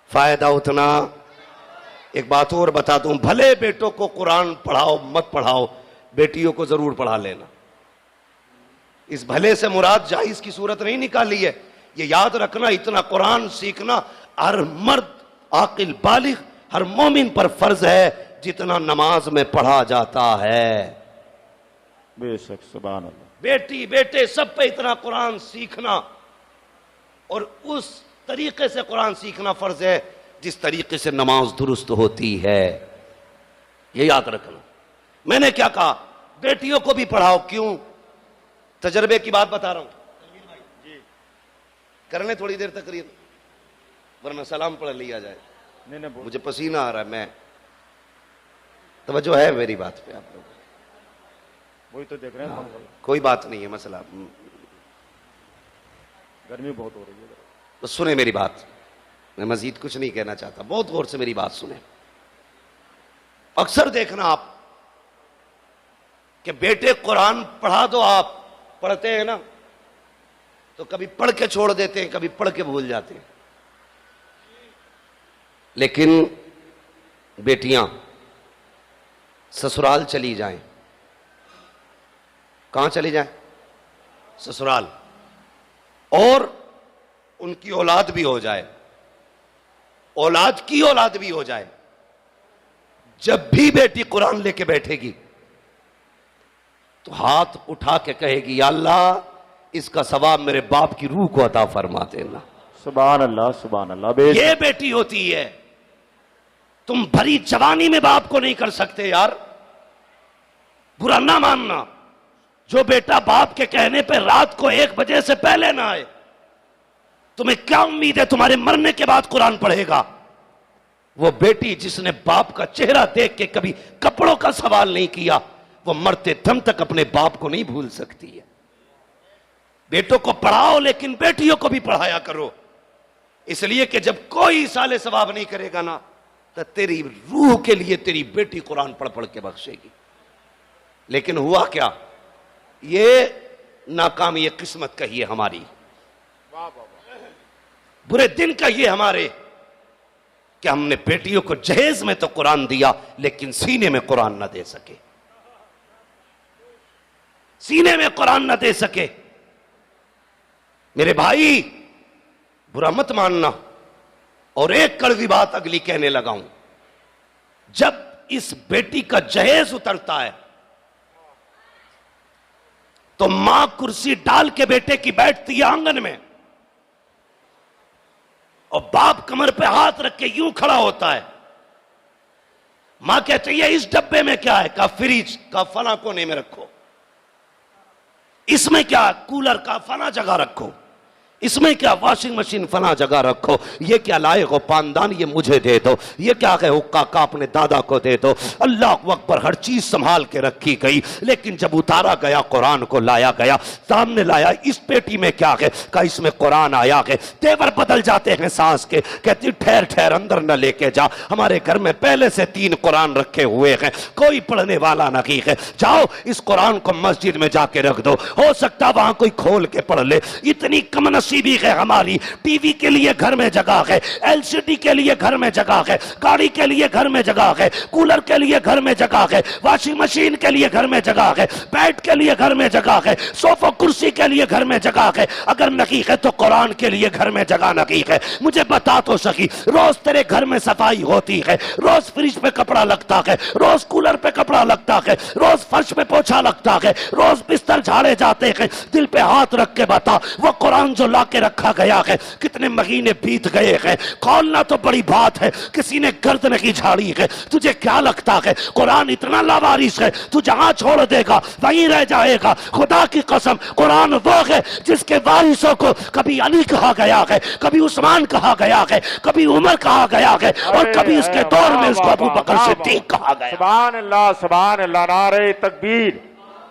C: फायदा उतना। एक बात और बता दूं, भले बेटों को कुरान पढ़ाओ मत पढ़ाओ, बेटियों को जरूर पढ़ा लेना। इस भले से मुराद जायज की सूरत नहीं निकाली है, ये याद रखना। इतना कुरान सीखना हर मर्द आकिल बालिग, हर मोमिन पर फर्ज है जितना नमाज में पढ़ा जाता है।
B: बेशक, सुभान अल्लाह।
C: बेटी बेटे सब पे इतना कुरान सीखना, और उस तरीके से कुरान सीखना फर्ज है जिस तरीके से नमाज दुरुस्त होती है। ये याद रखना। मैंने क्या कहा, बेटियों को भी पढ़ाओ। क्यों? तजर्बे की बात बता रहा हूं। कर ले थोड़ी देर तकरीर, वरना सलाम पढ़ लिया जाए। नहीं, मुझे पसीना आ रहा है। मैं तवज्जो है मेरी बात पे आप लोग?
B: वही तो देख रहे हैं।
C: कोई बात नहीं है, मसला
B: गर्मी बहुत हो रही है।
C: तो सुने मेरी बात, मैं मजीद कुछ नहीं कहना चाहता, बहुत गौर से मेरी बात सुने। अक्सर देखना आप कि बेटे कुरान पढ़ा दो, आप पढ़ते हैं ना, तो कभी पढ़ के छोड़ देते हैं, कभी पढ़ के भूल जाते हैं। लेकिन बेटियां ससुराल चली जाएं, कहां चली जाएं? ससुराल, और उनकी औलाद भी हो जाए, औलाद की औलाद भी हो जाए। जब भी बेटी कुरान लेके बैठेगी तो हाथ उठा के कहेगी, या अल्लाह, इसका सवाब मेरे बाप की रूह को अता फरमा देना।
B: सुभान अल्लाह, सुभान अल्लाह।
C: ये बेटी होती है। तुम भरी जवानी में बाप को नहीं कर सकते यार, बुरा ना मानना। जो बेटा बाप के कहने पे रात को 1 बजे से पहले ना आए, तुम्हें क्या उम्मीद है तुम्हारे मरने के बाद कुरान पढ़ेगा? वो बेटी जिसने बाप का चेहरा देख के कभी कपड़ों का सवाल नहीं किया, वो मरते दम तक अपने बाप को नहीं भूल सकती है। बेटों को पढ़ाओ, लेकिन बेटियों को भी पढ़ाया करो, इसलिए कि जब कोई साले सवाब नहीं करेगा ना, तो तेरी रूह के लिए तेरी बेटी कुरान पढ़ पढ़ के बख्शेगी। लेकिन हुआ क्या, ये नाकामी किस्मत कहिए हमारी, बुरे दिन कहिए हमारे, कि हमने बेटियों को जहेज में तो कुरान दिया, लेकिन सीने में कुरान ना दे सके, सीने में कुरान ना दे सके। मेरे भाई, बुरा मत मानना। और एक कड़वी बात अगली कहने लगा हूं, जब इस बेटी का जहेज उतरता है तो मां कुर्सी डाल के बेटे की बैठती है आंगन में, और बाप कमर पे हाथ रख के यूं खड़ा होता है। मां कहती है इस डब्बे में क्या है? का फ्रिज का फला कोने में रखो। इसमें क्या? कूलर का फला जगह रखो। इसमें क्या? वॉशिंग मशीन फला जगह रखो। ये क्या लाए हो? पानदान, ये मुझे दे दो। ये क्या है? हुक्का का अपने दादा को दे दो। अल्लाह अकबर, हर चीज संभाल के रखी गई। लेकिन जब उतारा गया, कुरान को लाया गया, सामने लाया, इस पेटी में क्या है? का इसमें कुरान आया है। तेवर बदल जाते हैं सास के। कहती ठहर ठहर, अंदर न लेके जा, हमारे घर में पहले से 3 कुरान रखे हुए हैं, कोई पढ़ने वाला नहीं है। जाओ इस कुरान को मस्जिद में जाके रख दो, हो सकता वहां कोई खोल के पढ़ ले। इतनी कम भी है हमारी। टीवी के लिए घर में जगह है, एलसीडी के लिए घर में जगह है, गाड़ी के लिए घर में जगह है, कूलर के लिए घर में जगह है, वॉशिंग मशीन के लिए घर में जगह है, बेड के लिए घर में जगह है, सोफा कुर्सी के लिए घर में जगह है। अगर नहीं है तो कुरान के लिए घर में जगह नहीं है। मुझे बता तो सकी, रोज तेरे घर में सफाई होती है, रोज फ्रिज पे कपड़ा लगता है, रोज कूलर पे कपड़ा लगता है, रोज फर्श पे पोछा लगता है, रोज बिस्तर झाड़े जाते हैं। दिल पे हाथ रख के बता, वो कुरान जो ला के रखा गया है, कितने महीने बीत गए हैं, खोलना तो बड़ी बात है, किसी ने गर्द नहीं झाड़ी है। तुझे क्या लगता है कुरान इतना लावारिस है, तू जहां छोड़ देगा वहीं रह जाएगा? खुदा की कसम, कुरान वो है जिसके वारिसों को कभी अली कहा गया है, कभी उस्मान कहा गया है, कभी उमर कहा गया है, और कभी इसके दौर में उसको अबू बकर सिद्दीक कहा गया।
B: सुभान अल्लाह, सुभान अल्लाह। नारे तकबीर,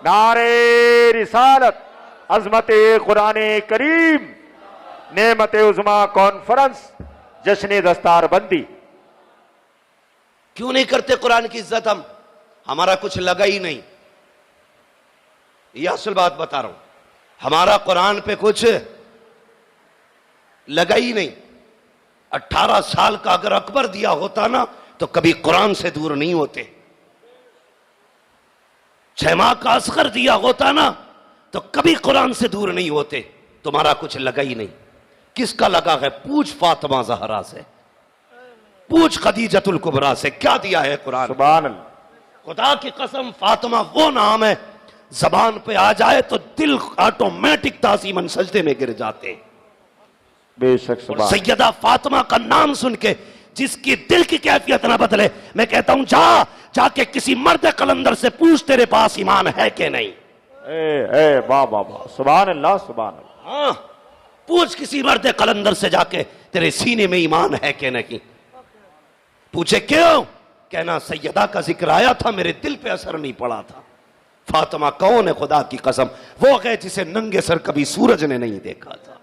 B: नारे रिसालत, अज़मत कुरान करीम, नेमत उज़्मा कॉन्फ्रेंस, जश्न दस्तार बंदी।
C: क्यों नहीं करते कुरान की इज्जत हम? हमारा कुछ लगा ही नहीं, यह असल बात बता रहा हूं। हमारा कुरान पे कुछ लगा ही नहीं। 18 साल का अगर अकबर दिया होता ना तो कभी कुरान से दूर नहीं होते। 6 माह का असगर दिया होता ना तो कभी कुरान से दूर नहीं होते। तुम्हारा कुछ लगा ही नहीं। किसका लगा है? पूछ फातिमा ज़हरा से, पूछ खदीजतुल कुबरा से, क्या दिया है कुरान।
B: सुभान अल्लाह।
C: खुदा की कसम, फातिमा वो नाम है, जबान पे आ जाए तो दिल ऑटोमेटिक ताज़ीमन सजदे में गिर जाते।
B: बेशक।
C: और सैयदा फातिमा का नाम सुन के जिसकी दिल की कैफियत ना बदले, मैं कहता हूं जाके किसी मर्द कलंदर से पूछ, तेरे पास ईमान है कि नहीं।
B: वाह वाह वाह, सुभान अल्लाह, सुभान अल्लाह।
C: हाँ, पूछ किसी मर्द कलंदर से जाके, तेरे सीने में ईमान है कि नहीं। पूछे क्यों? कहना सैयदा का जिक्र आया था, मेरे दिल पे असर नहीं पड़ा था। फातिमा कौन है? खुदा की कसम, वो है जिसे नंगे सर कभी सूरज ने नहीं देखा था।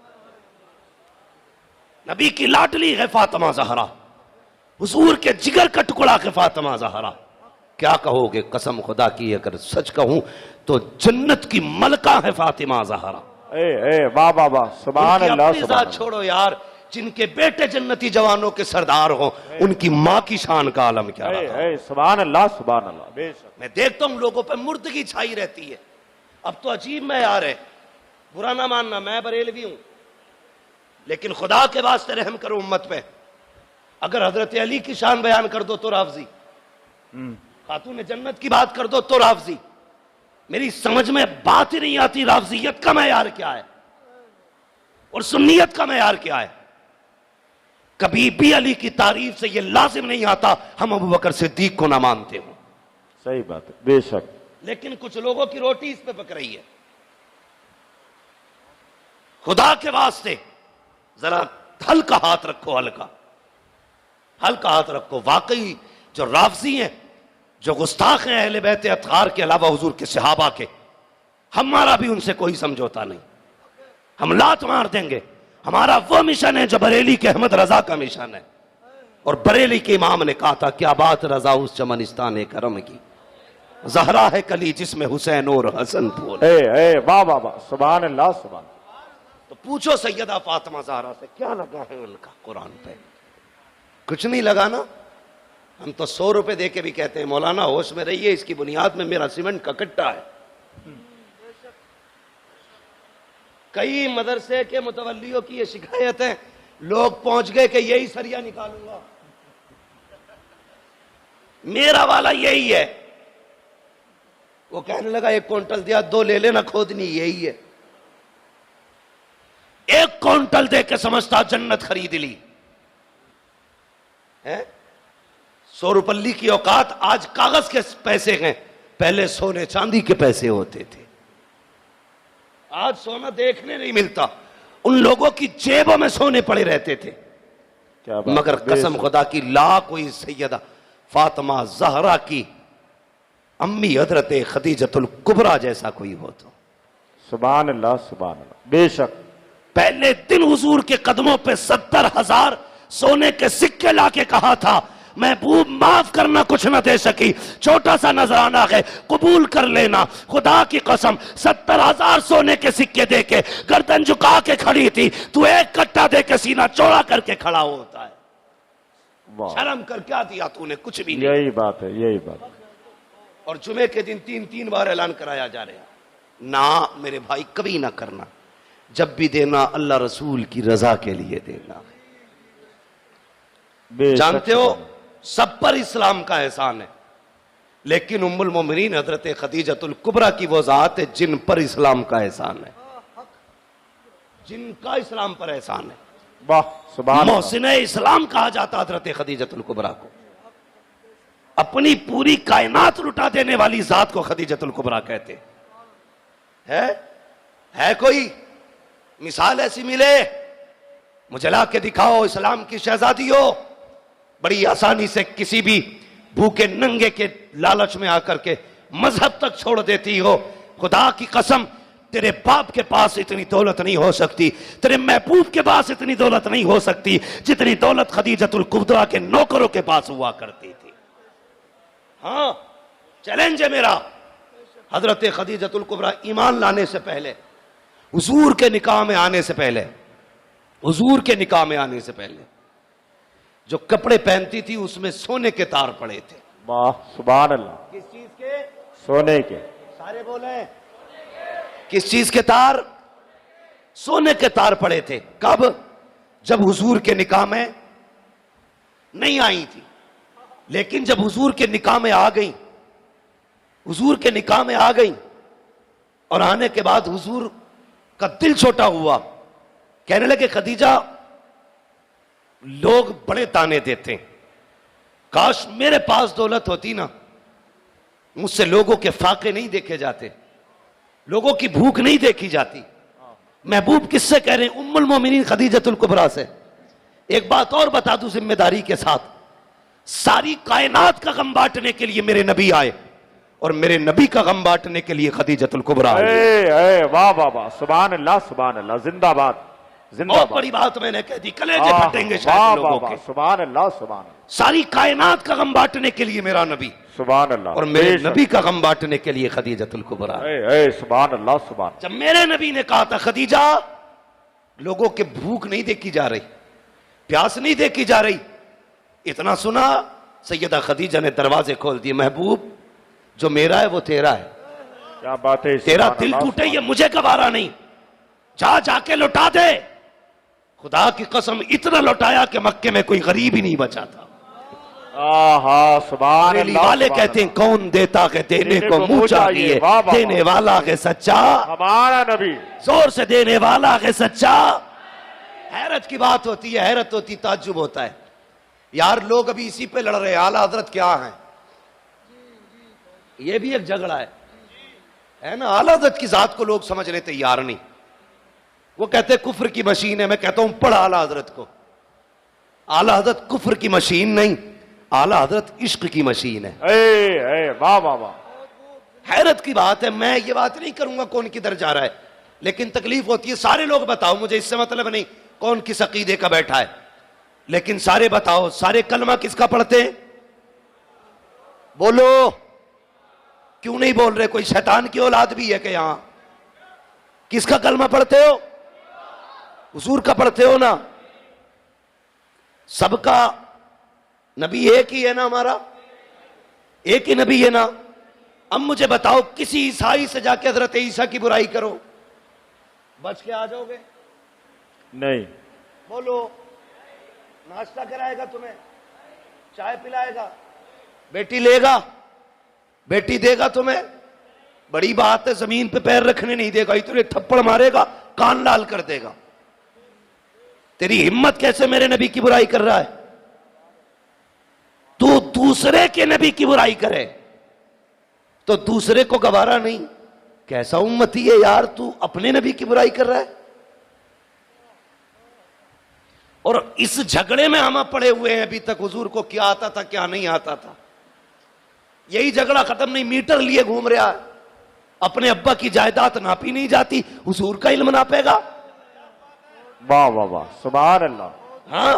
C: नबी की लाडली है फातिमा ज़हरा, हुजूर के जिगर का टुकड़ा है फातिमा ज़हरा। क्या कहोगे? कसम खुदा की अगर सच कहूं तो जन्नत की मलका है फातिमा ज़हरा।
B: वाह वाह वाह, सुभान अल्लाह, सुभान अल्लाह।
C: छोड़ो यार, जिनके बेटे जन्नती जवानों के सरदार हो, उनकी मां की शान का आलम क्या रहा।
B: सुभान अल्लाह, सुभान अल्लाह।
C: मैं देखता हूं लोगों पे मुर्दगी छाई रहती है। अब तो अजीब में यार है, बुरा ना मानना, मैं बरेलवी हूं, लेकिन खुदा के वास्ते रहम करो उम्मत पे। अगर हजरत अली की शान बयान कर दो तो राफजी, खातून जन्नत की बात कर दो तो राफजी। मेरी समझ में बात ही नहीं आती राफजियत का मैयार क्या है और सुन्नियत का मैयार क्या है। कभी भी अली की तारीफ से यह लाजिम नहीं आता हम अबू बकर सिद्दीक को ना मानते हो।
B: सही बात है, बेशक।
C: लेकिन कुछ लोगों की रोटी इस पे पक रही है। खुदा के वास्ते जरा हल्का हाथ रखो, हल्का हाथ रखो। वाकई जो राफजी हैं, जो गुस्ताख हैं अहले बैत अतहार के अलावा हुजूर के सहाबा के, हमारा भी उनसे कोई समझौता नहीं। हम लात मार देंगे। हमारा वो मिशन है जो बरेली के अहमद रजा का मिशन है। और बरेली के इमाम ने कहा था, क्या बात रजा उस चमनिस्तान करम की, जहरा है कली जिसमें हुसैन और हसन फूल।
B: वाह वाह वाह, सुभान अल्लाह, सुभान।
C: तो पूछो सैयदा फातिमा ज़हरा से क्या लगा है उनका कुरान पे। कुछ नहीं लगा ना। हम तो 100 रुपए दे के भी कहते हैं मौलाना होश में रहिए, इसकी बुनियाद में मेरा सीमेंट का कट्टा है। कई मदरसे के मुतवल्लियों की ये शिकायत है लोग पहुंच गए कि यही सरिया निकालूंगा, मेरा वाला यही है। वो कहने लगा 1 क्विंटल दिया, 2 ले लेना, खोदनी यही है। 1 क्विंटल दे के समझता जन्नत खरीद ली है। 100 रुपये की औकात आज कागज के पैसे हैं, पहले सोने चांदी के पैसे होते थे। आज सोना देखने नहीं मिलता, उन लोगों की जेबों में सोने पड़े रहते थे।
B: क्या बात,
C: मगर कसम खुदा की, ला कोई सैयदा फातिमा ज़हरा की अम्मी हजरत खदीजतुल कुबरा जैसा कोई हो तो
B: सुभान अल्लाह, सुभान अल्लाह। बेशक
C: पहले दिन हुजूर के कदमों पे 70,000 सोने के सिक्के लाके कहा था, महबूब माफ करना कुछ न दे सकी, छोटा सा नजराना है, कबूल कर लेना। खुदा की कसम 70,000 सोने के सिक्के देके गर्दन झुका के खड़ी थी, तू 1 कट्टा दे के सीना चौड़ा करके खड़ा होता है।
B: वाह,
C: शर्म कर क्या दिया तूने, कुछ भी नहीं।
B: यही बात है, यही बात है।
C: और जुमे के दिन 3-3 बार ऐलान कराया जा रहा है, ना मेरे भाई कभी ना करना, जब भी देना अल्लाह रसूल की रजा के लिए देना।
B: बेशक
C: जानते हो सब पर इस्लाम का एहसान है, लेकिन उम्मुल मोमिनीन हजरत खदीजतुल कुबरा की वो जात है जिन पर इस्लाम का एहसान है, जिनका इस्लाम पर एहसान है।
B: वाह, सुभान अल्लाह।
C: मोहसिन इस्लाम कहा जाता हजरत खदीजतुल कुबरा को। अपनी पूरी कायनात लुटा देने वाली जात को खदीजतुल कुबरा कहते है कोई मिसाल ऐसी मिले, मुझे ला के दिखाओ, इस्लाम की शहजादी हो, बड़ी आसानी से किसी भी भूखे नंगे के लालच में आकर के मजहब तक छोड़ देती हो। खुदा की कसम, तेरे बाप के पास इतनी दौलत नहीं हो सकती, तेरे महबूब के पास इतनी दौलत नहीं हो सकती जितनी दौलत खदीजतुल कुबरा के नौकरों के पास हुआ करती थी। हाँ, चैलेंज है मेरा, हजरत खदीजतुल कुबरा ईमान लाने से पहले, हुजूर के निकाह में आने से पहले, हुजूर के निकाह में आने से पहले जो कपड़े पहनती थी उसमें सोने के तार पड़े थे।
B: वाह, सुभान अल्लाह।
C: किस चीज के?
B: सोने के।
C: सारे बोले किस चीज के तार? सोने के तार पड़े थे। कब? जब हुजूर के निकाह में नहीं आई थी, लेकिन जब हुजूर के निकाह में आ गई, हुजूर के निकाह में आ गई और आने के बाद हुजूर का दिल छोटा हुआ, कहने लगे खदीजा लोग बड़े ताने देते हैं, काश मेरे पास दौलत होती ना, मुझसे लोगों के फाके नहीं देखे जाते, लोगों की भूख नहीं देखी जाती। महबूब किससे कह रहे हैं? उम्मुल मोमिनीन खदीजतुल कुबरा से। एक बात और बता दूं जिम्मेदारी के साथ, सारी कायनात का गम बांटने के लिए मेरे नबी आए और मेरे नबी का गम बांटने के लिए खदीजतुल कुबरा आई।
B: वाह वाह वाह, सुभान अल्लाह, सुभान अल्लाह, जिंदाबाद, जिंदाबाद।
C: बहुत बड़ी बात मैंने कह दी, कलेजे फटेंगे शायद लोगों के।
B: सुभान अल्लाह, सुभान अल्लाह।
C: सारी कायनात का गम बांटने के लिए मेरा नबी,
B: सुभान अल्लाह,
C: और मेरे नबी का गम बांटने के लिए खदीजतुल कुबरा।
B: सुभान अल्लाह, सुभान।
C: जब मेरे नबी ने कहा था खदीजा लोगों के भूख नहीं देखी जा रही, प्यास नहीं देखी जा रही, इतना सुना सैयदा खदीजा ने दरवाजे खोल दिए, महबूब जो मेरा है वो तेरा है।
B: क्या बात है,
C: तेरा दिल टूटे ये मुझे गवारा नहीं, जाके लौटा दे। खुदा की कसम इतना लौटाया कि मक्के में कोई गरीब ही नहीं बचा था।
B: सुभान अल्लाह।
C: वाले कहते हैं कौन देता है देने को मुंह चाहिए, देने वाला है सच्चा,
B: हमारा नबी,
C: जोर से देने वाला है सच्चा। हैरत की बात होती है, हैरत होती, ताज्जुब होता है यार, लोग अभी इसी पे लड़ रहे हैं, आला हजरत क्या है, ये भी एक झगड़ा है ना। आला हजरत की जात को लोग समझने तैयार नहीं, वो कहते हैं कुफ्र की मशीन है, मैं कहता हूं पढ़ आला हजरत को। आला हजरत कुफ्र की मशीन नहीं, आला हजरत इश्क की मशीन है।
B: वाह वाह वाह।
C: हैरत की बात है, मैं ये बात नहीं करूंगा कौन किधर जा रहा है, लेकिन तकलीफ होती है, सारे लोग बताओ, मुझे इससे मतलब नहीं कौन किस अकीदे का बैठा है, लेकिन सारे बताओ, सारे कलमा किसका पढ़ते हैं? बोलो, क्यों नहीं बोल रहे? कोई शैतान की औलाद भी है कि यहां? किसका कलमा पढ़ते हो? हुजूर का पढ़ते हो ना? सबका नबी एक ही है ना, हमारा एक ही नबी है ना। अब मुझे बताओ, किसी ईसाई से जाके हजरत ईसा की बुराई करो, बच के आ जाओगे?
B: नहीं।
C: बोलो, नाश्ता कराएगा तुम्हें, चाय पिलाएगा, बेटी लेगा, बेटी देगा तुम्हें, बड़ी बात है। जमीन पे पैर रखने नहीं देगा, इतने थप्पड़ मारेगा कान लाल कर देगा। तेरी हिम्मत कैसे मेरे नबी की बुराई कर रहा है? तू दूसरे के नबी की बुराई करे तो दूसरे को गवारा नहीं। कैसा उम्मती है यार, तू अपने नबी की बुराई कर रहा है। और इस झगड़े में हम पड़े हुए हैं अभी तक, हुजूर को क्या आता था क्या नहीं आता था। यही झगड़ा खत्म नहीं, मीटर लिए घूम रहा है। अपने अब्बा की जायदाद नापी नहीं जाती, हुजूर का इल्म नापेगा।
B: वाह वाह वाह, सुभान अल्लाह।
C: हाँ,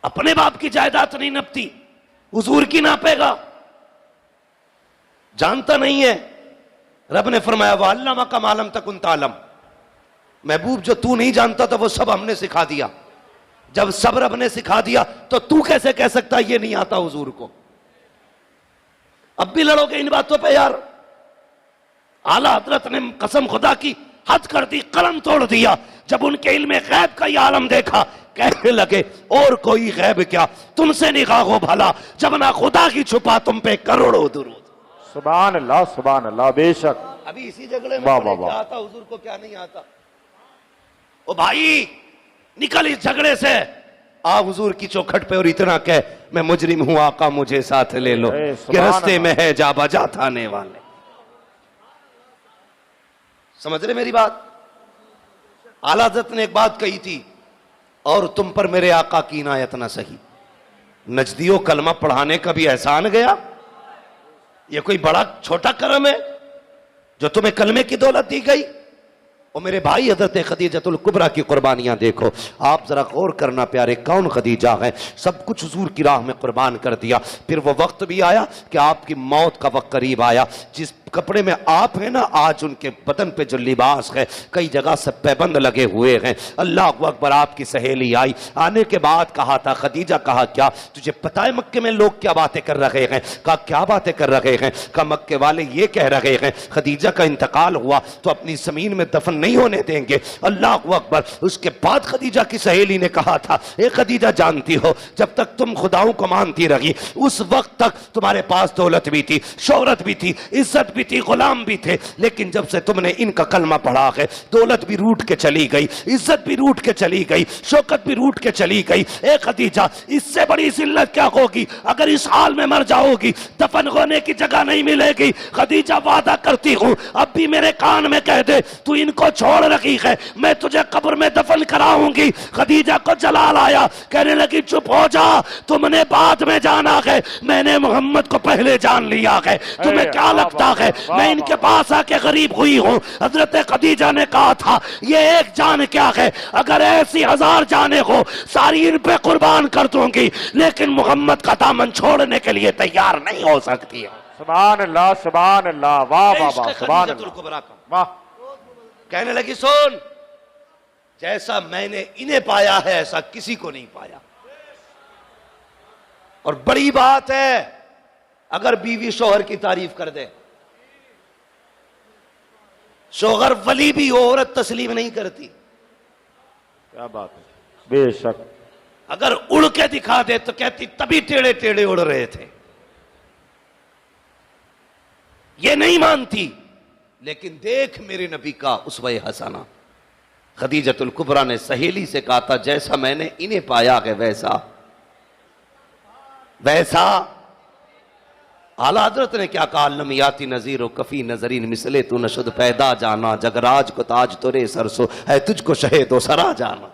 C: अपने बाप की जायदाद नहीं नपती, हुजूर की नापेगा। जानता नहीं है, रब ने फरमाया वाल्लमा का मालम तकुन तालम। महबूब जो तू नहीं जानता था वो सब हमने सिखा दिया। जब सब रब ने सिखा दिया तो तू कैसे कह सकता ये नहीं आता हुजूर को? अब भी लड़ोगे इन बातों पे यार। आला हजरत ने कसम खुदा की हद कर दी, कलम तोड़ दिया। जब उनके इल्म गैब का ये आलम देखा, कहने लगे और कोई गैब क्या, तुमसे निगाह हो भला, जब ना खुदा की छुपा तुम पे करोड़ों दुरूद।
B: सुभान अल्लाह, सुभान अल्लाह। बेशक
C: अभी इसी झगड़े में
B: वाह, वाह,
C: क्या
B: वाह।
C: आता हुजूर को क्या नहीं आता। ओ भाई निकल इस झगड़े से, आ हुजूर की चौखट पे और इतना कह मैं मुजरिम हूं, आका मुझे साथ ले लो,
B: ए,
C: कि
B: सुभान
C: रस्ते
B: अल्लाह।
C: में है जा बजा थाने वाले। समझ रहे मेरी बात? आला हज़रत ने एक बात कही थी, और तुम पर मेरे आका की इनायत ना सही। नजदियों कलमा पढ़ाने का भी एहसान गया। ये कोई बड़ा छोटा करम है जो तुम्हें कलमे की दौलत दी गई? और मेरे भाई हजरत खदीजतुल कुबरा की कुर्बानियां देखो। आप जरा गौर करना प्यारे, कौन खदीजा है, सब कुछ हुजूर की राह में कुर्बान कर दिया। फिर वो वक्त भी आया कि आपकी मौत का वक्त करीब आया। जिस कपड़े में आप हैं ना, आज उनके बदन पे जो लिबास है कई जगह से पैबंद लगे हुए हैं। अल्लाह अकबर। आपकी सहेली आई, आने के बाद कहा था, खदीजा कहा क्या तुझे पता है मक्के में लोग क्या बातें कर रहे हैं? कहा क्या बातें कर रहे हैं? कहा मक्के वाले ये कह रहे हैं खदीजा का इंतकाल हुआ तो अपनी जमीन में दफन नहीं होने देंगे। अल्लाह अकबर। उसके बाद खदीजा की सहेली ने कहा था, ए खदीजा जानती हो जब तक तुम खुदाओं को मानती रही उस वक्त तक तुम्हारे पास दौलत भी थी, शोहरत भी थी, इज्जत भी थी, गुलाम भी थे, लेकिन जब से तुमने इनका कलमा पढ़ा है दौलत भी रूठ के चली गई, इज्जत भी रूठ के चली गई, शौकत भी रूठ के चली गई। ए खदीजा इससे बड़ी जिल्लत क्या होगी अगर इस हाल में मर जाओगी, दफन होने की जगह नहीं मिलेगी। खदीजा वादा करती हूं अब भी मेरे कान में कह दे तू इनको छोड़ रखी है, मैं तुझे कब्र में दफन कराऊंगी। खदीजा को जलाल आया, कहने लगी चुप हो जा, तुमने बाद में जाना है, मैंने मोहम्मद को पहले जान लिया है। तुम्हें क्या लगता है मैं इनके पास आके गरीब हुई हूं? हजरत खदीजा ने कहा था ये एक जान क्या है, अगर ऐसी 1000 जाने हो सारी इन पे कुर्बान कर दूंगी, लेकिन मोहम्मद का दामन छोड़ने के लिए तैयार नहीं हो सकती है।
B: सुभान अल्लाह, सुभान अल्लाह। वाह वाह वाह, सुभान अल्लाह। वाह।
C: कहने लगी सुन, जैसा मैंने इन्हें पाया है ऐसा किसी को नहीं पाया। और बड़ी बात है अगर बीवी शोहर की तारीफ कर दे। शोहर वली भी हो, औरत तस्लीम नहीं करती।
B: क्या बात है, बेशक।
C: अगर उड़ के दिखा दे तो कहती तभी टेढ़े टेढ़े उड़ रहे थे। ये नहीं मानती, लेकिन देख मेरे नबी का उसवे हसना। खदीजतुल कुबरा ने सहेली से कहा था जैसा मैंने इन्हें पाया है वैसा वैसा। आला हजरत ने क्या कहा, लमियाती नजीर कफी नजरीन मिसले तू नशुद पैदा जाना, जगराज को ताज तुरे सरसो है तुझको शहेदो सरा जाना।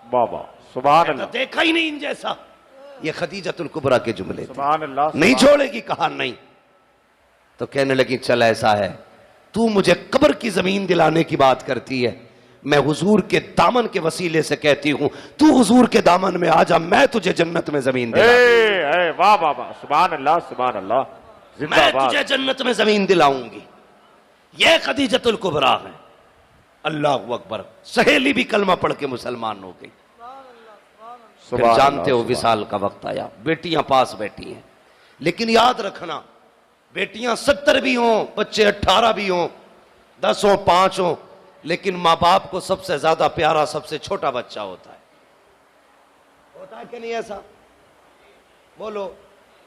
B: वाह वाह, सुभान अल्लाह।
C: देखा ही नहीं इन जैसा। ये खदीजतुल कुबरा के जुमले थे।
B: सुभान अल्लाह।
C: नहीं छोड़ेगी, कहा नहीं। तो कहने लगी चल ऐसा है, तू मुझे कब्र की जमीन दिलाने की बात करती है, मैं हुजूर के दामन के वसीले से कहती हूं तू हुजूर के दामन में आ जा, मैं तुझे जन्नत में जमीन दिलाऊंगी।
B: वाह वाह वाह, सुभान अल्लाह, सुभान अल्लाह।
C: मैं
B: जिंदाबाद।
C: तुझे जन्नत में जमीन दिलाऊंगी। यह खदीजतुल कुबरा है। अल्लाह अकबर। सहेली भी कलमा पढ़ के मुसलमान हो गई। फिर
B: सुभान
C: जानते
B: अल्लाह,
C: हो विसाल का वक्त आया, बेटियां पास बैठी हैं, लेकिन याद रखना बेटियां 70 भी हों, बच्चे 18 भी हों, 10 हों, 5 हों, लेकिन माँ बाप को सबसे ज्यादा प्यारा सबसे छोटा बच्चा होता है। होता है कि नहीं ऐसा? बोलो,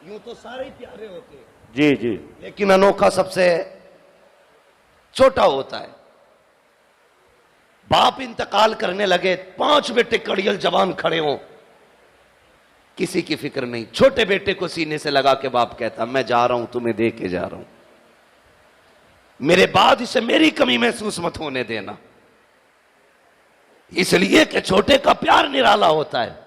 C: यूं तो सारे ही प्यारे होते हैं,
B: जी जी,
C: लेकिन अनोखा सबसे छोटा होता है। बाप इंतकाल करने लगे, 5 बेटे कड़ियल जवान खड़े हों, किसी की फिक्र नहीं। छोटे बेटे को सीने से लगा के बाप कहता, मैं जा रहा हूं, तुम्हें दे के जा रहा हूं, मेरे बाद इसे मेरी कमी महसूस मत होने देना। इसलिए कि छोटे का प्यार निराला होता है।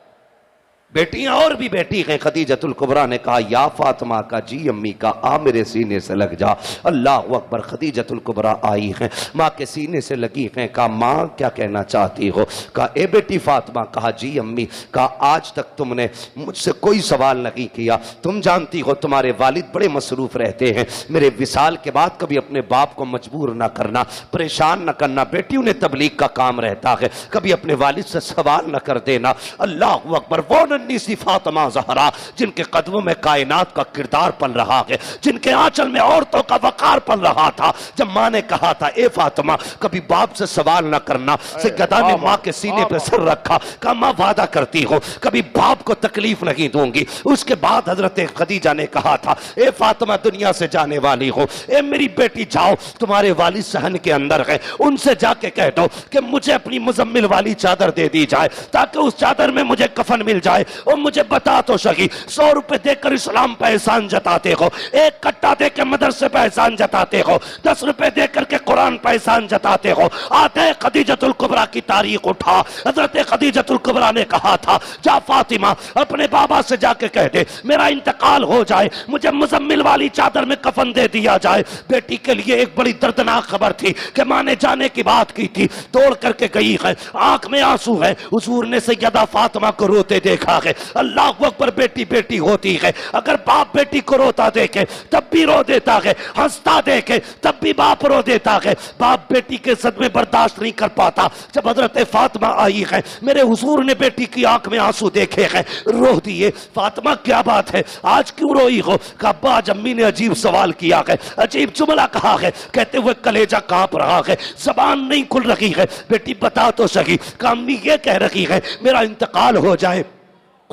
C: बेटियां और भी बेटी हैं। खदीजतुल कुबरा ने कहा, या फातिमा का जी अम्मी का, आ मेरे सीने से लग जा। अल्लाह अकबर। खदीजतुल कुबरा आई हैं, माँ के सीने से लगी हैं। कहा, माँ क्या कहना चाहती हो? कहा, ए बेटी फातिमा। कहा, जी अम्मी। कहा, आज तक तुमने मुझसे कोई सवाल नहीं किया। तुम जानती हो तुम्हारे वालिद बड़े मसरूफ रहते हैं। मेरे विसाल के बाद कभी अपने बाप को मजबूर ना करना, परेशान न करना। बेटियों ने तबलीग का काम रहता है, कभी अपने वालिद से सवाल न कर देना। अल्लाह अकबर। वो सी फातिमा ज़हरा जिनके कदमों में कायनात का किरदार पल रहा है, जिनके आंचल में औरतों का वकार पल रहा था। जब मां ने कहा था, ए फातिमा कभी बाप से सवाल ना करना, सैयदा ने मां के सीने पे सर रखा। कहा, मां वादा करती हूं कभी बाप को तकलीफ नहीं दूंगी। उसके बाद हजरत खदीजा ने कहा था, ए फातिमा दुनिया से जाने वाली हो, ए मेरी बेटी जाओ, तुम्हारे वालिद सहन के अंदर है, उनसे जाके कह दो कि मुझे अपनी मुजम्मिल वाली चादर दे दी जाए, ताकि उस चादर में मुझे कफन मिल जाए। और मुझे बता तो सही, 100 रुपए देकर इस्लाम पे एहसान जताते हो, 1 कट्टा देकर मदरसे पे एहसान जताते हो, 10 रुपए देकर के कुरान पे एहसान जताते हो। आते खदीजतुल कुबरा की तारीख उठा। हजरत खदीजतुल कुबरा ने कहा था, जा फातिमा अपने बाबा से जाके कह दे मेरा इंतकाल हो जाए, मुझे मुजम्मिल वाली चादर में कफन दे दिया जाए। बेटी के लिए एक बड़ी दर्दनाक खबर थी कि मां ने जाने की बात की थी, दौड़ करके गई है, आंख में आंसू है। हुजूर ने सैयदा फातिमा को रोते देखा है। अल्लाह अकबर। बेटी बेटी होती है, अगर बाप बेटी को रोता देखे तब भी रो देता है, हंसता देखे तब भी बाप रो देता है। बाप बेटी के सदमे बर्दाश्त नहीं कर पाता। जब हजरत फातिमा आई है, मेरे हुजूर ने बेटी की आंख में आंसू देखे हैं, रो दिए। फातिमा क्या बात है, आज क्यों रोई हो? कहा, अब्बा आज अम्मी ने अजीब सवाल किया है, अजीब जुमला कहा है, कहते हुए कलेजा कांप रहा है, जबान नहीं खुल रही है। बेटी बता तो सही। कहा, अम्मी ये कह रही है मेरा इंतकाल हो जाए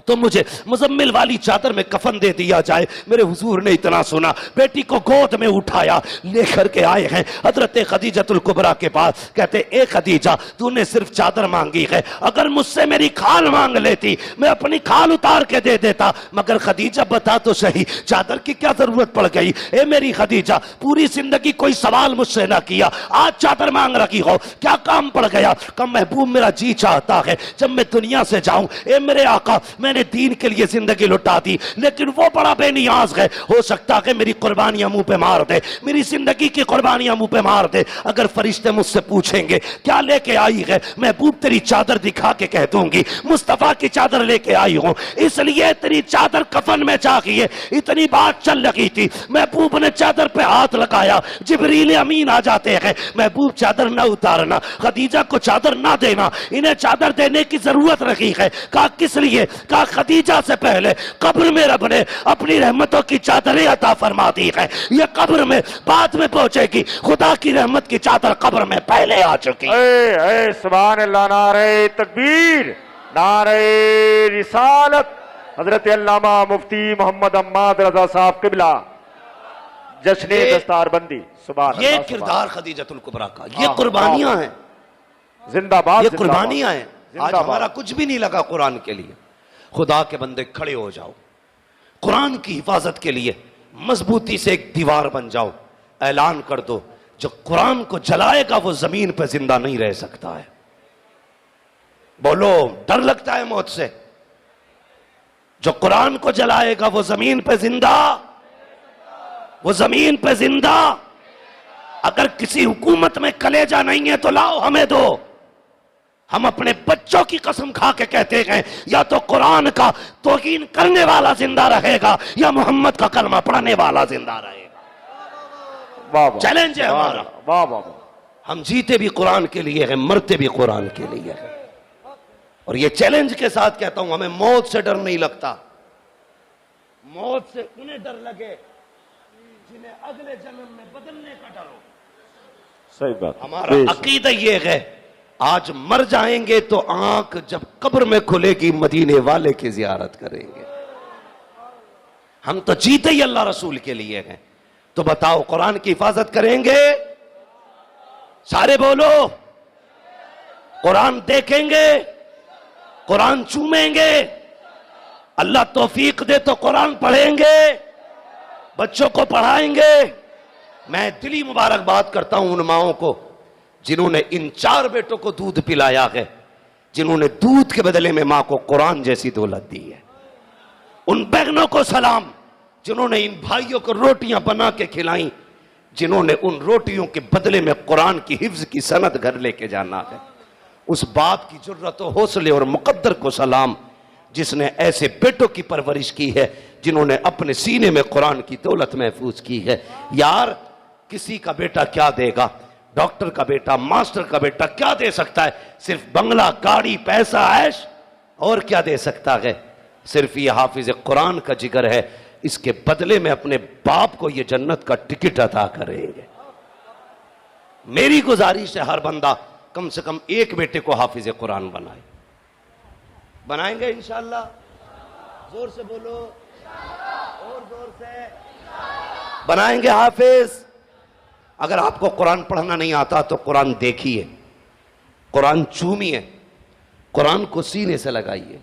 C: तो मुझे मुजम्मिल वाली चादर में कफन दे दिया जाए। मेरे हुजूर ने इतना सुना, बेटी को गोद में उठाया, लेकर के आए हैं हजरत खदीजतुल कुबरा के पास। कहते, ए खदीजा तूने सिर्फ चादर मांगी है, अगर मुझसे मेरी खाल मांग लेती मैं अपनी खाल उतार के दे देता। मगर खदीजा बता तो सही, चादर की क्या जरूरत पड़ गई? ए मेरी खदीजा, पूरी जिंदगी कोई सवाल मुझसे ना किया, आज चादर मांग रही हो, क्या काम पड़ गया? कम महबूब मेरा जी चाहता है जब मैं दुनिया से जाऊं, ए मेरे आका मैंने दीन के लिए जिंदगी लुटा दी, लेकिन वो बड़ा बेनियाज है, हो सकता है मेरी कुर्बानियां मुंह पे मार दे, मेरी जिंदगी की कुर्बानियां मुंह पे मार दे। अगर फरिश्ते मुझसे पूछेंगे क्या लेके आई है, महबूब तेरी चादर दिखा के कह दूंगी मुस्तफा की चादर लेके आई हूं, इसलिए तेरी चादर कफन में चाहिए। इतनी बात चल रही थी, महबूब ने चादर पे हाथ लगाया, जिब्रील अमीन आ जाते हैं, महबूब चादर ना उतारना, खदीजा को चादर ना देना, इन्हें चादर देने की जरूरत रही है। कहा, किस लिए? कहा, खदीजा से पहले कब्र में रब ने अपनी रहमतों की चादरें अता फरमा दी है, ये कब्र में बाद में पहुंचेगी, खुदा की रहमत की चादर कब्र में पहले आ चुकी।
B: सुभान अल्लाह, नारे तकबीर, नारे रिसालत। हजरत अल्लामा मुफ्ती मोहम्मद अम्माद रजा साहब किबला, जश्न दस्तारबंदी। सुभान
C: ये किरदार खदीजतुल कुबरा का, ये कुर्बानियां हैं,
B: जिंदाबाद,
C: ये कुर्बानियां हैं। आज हमारा कुछ भी नहीं लगा कुरान के लिए। खुदा के बंदे खड़े हो जाओ, कुरान की हिफाजत के लिए मजबूती से एक दीवार बन जाओ, ऐलान कर दो जो कुरान को जलाएगा वो जमीन पर जिंदा नहीं रह सकता है। बोलो, डर लगता है मौत से? जो कुरान को जलाएगा वो जमीन पे जिंदा, वो जमीन पे जिंदा। अगर किसी हुकूमत में कलेजा नहीं है तो लाओ हमें दो। हम अपने बच्चों की कसम खा के कहते हैं, या तो कुरान का तौहीन करने वाला जिंदा रहेगा या मोहम्मद का कलमा पढ़ने वाला जिंदा रहेगा। चैलेंज है हमारा।
B: वाह वाह,
C: हम जीते भी कुरान के लिए हैं, मरते भी कुरान के लिए हैं। और ये चैलेंज के साथ कहता हूं, हमें मौत से डर नहीं लगता। मौत से उन्हें डर लगे जिन्हें अगले जन्म में बदलने का डर हो।
B: सही बात।
C: हमारा अकीदा ये है आज मर जाएंगे तो आंख जब कब्र में खुलेगी मदीने वाले की जियारत करेंगे। हम तो जीते ही अल्लाह रसूल के लिए हैं। तो बताओ कुरान की हिफाजत करेंगे? सारे बोलो। कुरान देखेंगे, कुरान चूमेंगे, अल्लाह तौफीक दे तो कुरान पढ़ेंगे, बच्चों को पढ़ाएंगे। मैं दिली मुबारकबाद करता हूं उन माओं को जिन्होंने इन 4 बेटों को दूध पिलाया है, जिन्होंने दूध के बदले में मां को कुरान जैसी दौलत दी है। उन बहनों को सलाम जिन्होंने इन भाइयों को रोटियां बना के खिलाई, जिन्होंने उन रोटियों के बदले में कुरान की हिफ्ज की सनद घर लेके जाना है। उस बाप की जुर्रत और हौसले और मुकद्दर को सलाम जिसने ऐसे बेटों की परवरिश की है, जिन्होंने अपने सीने में कुरान की दौलत महफूज की है। यार किसी का बेटा क्या देगा? डॉक्टर का बेटा, मास्टर का बेटा क्या दे सकता है? सिर्फ बंगला, गाड़ी, पैसा, ऐश। और क्या दे सकता है? सिर्फ ये हाफिज कुरान का जिगर है। इसके बदले में अपने बाप को ये जन्नत का टिकट अता करेंगे। मेरी गुजारिश है हर बंदा कम से कम एक बेटे को हाफिज कुरान बनाए। बनाएंगे इंशाअल्लाह? जोर से बोलो, और जोर से। बनाएंगे हाफिज। अगर आपको कुरान पढ़ना नहीं आता तो कुरान देखिए, कुरान चूमिए, कुरान को सीने से लगाइए।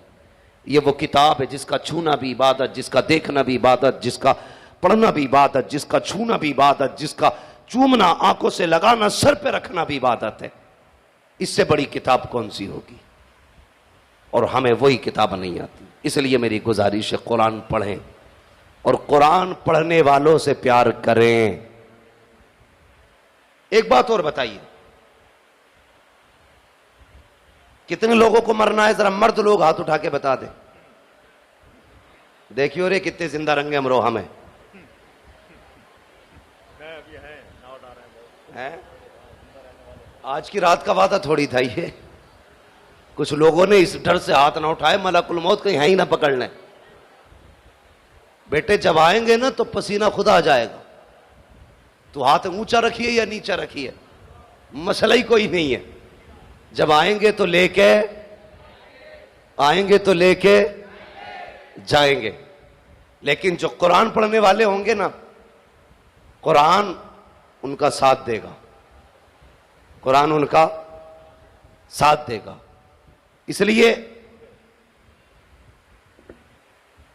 C: ये वो किताब है जिसका छूना भी इबादत, जिसका देखना भी इबादत, जिसका पढ़ना भी इबादत, जिसका छूना भी इबादत, जिसका चूमना, आंखों से लगाना, सर पे रखना भी इबादत है। इससे बड़ी किताब कौन सी होगी? और हमें वही किताब नहीं आती। इसलिए मेरी गुजारिश है कुरान पढ़ें और कुरान पढ़ने वालों से प्यार करें। एक बात और बताइए, कितने लोगों को मरना है? जरा मर्द लोग हाथ उठा के बता दें। देखियो रे कितने जिंदा रंगे अमरोहा में हैं। आज की रात का वादा थोड़ी था ये। कुछ लोगों ने इस डर से हाथ ना उठाए मलकुल मौत कहीं है ही ना पकड़ लें। बेटे जब आएंगे ना तो पसीना खुद आ जाएगा। तो हाथ ऊंचा रखिए या नीचा रखिए, मसला ही कोई नहीं है। जब आएंगे तो लेके जाएंगे। लेकिन जो कुरान पढ़ने वाले होंगे ना, कुरान उनका साथ देगा, कुरान उनका साथ देगा। इसलिए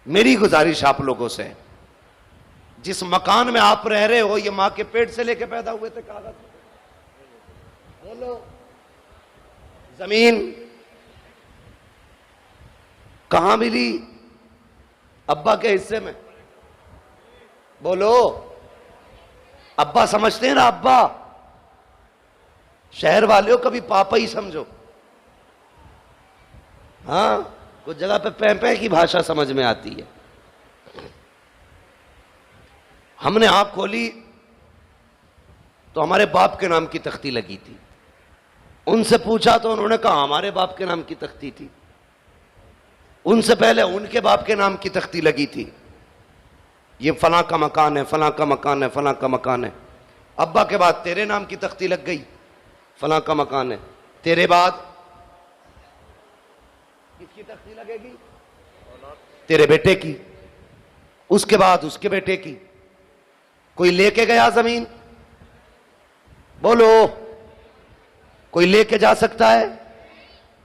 C: मेरी गुजारिश आप लोगों से, जिस मकान में आप रह रहे हो, ये मां के पेट से लेके पैदा हुए थे कागज, बोलो जमीन कहां मिली? अब्बा के हिस्से में। बोलो, अब्बा समझते हैं ना? अब्बा शहर वाले हो, कभी पापा ही समझो। हाँ, कुछ जगह पे पैंपै की भाषा समझ में आती है। हमने आंख खोली तो हमारे बाप के नाम की तख्ती लगी थी। उनसे पूछा तो उन्होंने कहा हमारे बाप के नाम की तख्ती थी। उनसे पहले उनके बाप के नाम की तख्ती लगी थी। ये फलां का मकान है, फलां का मकान है, फलां का मकान है। अब्बा के बाद तेरे नाम की तख्ती लग गई, फलां का मकान है। तेरे बाद किसकी तख्ती लगेगी? तेरे बेटे की। उसके बाद उसके बेटे की। कोई लेके गया जमीन? बोलो, कोई लेके जा सकता है?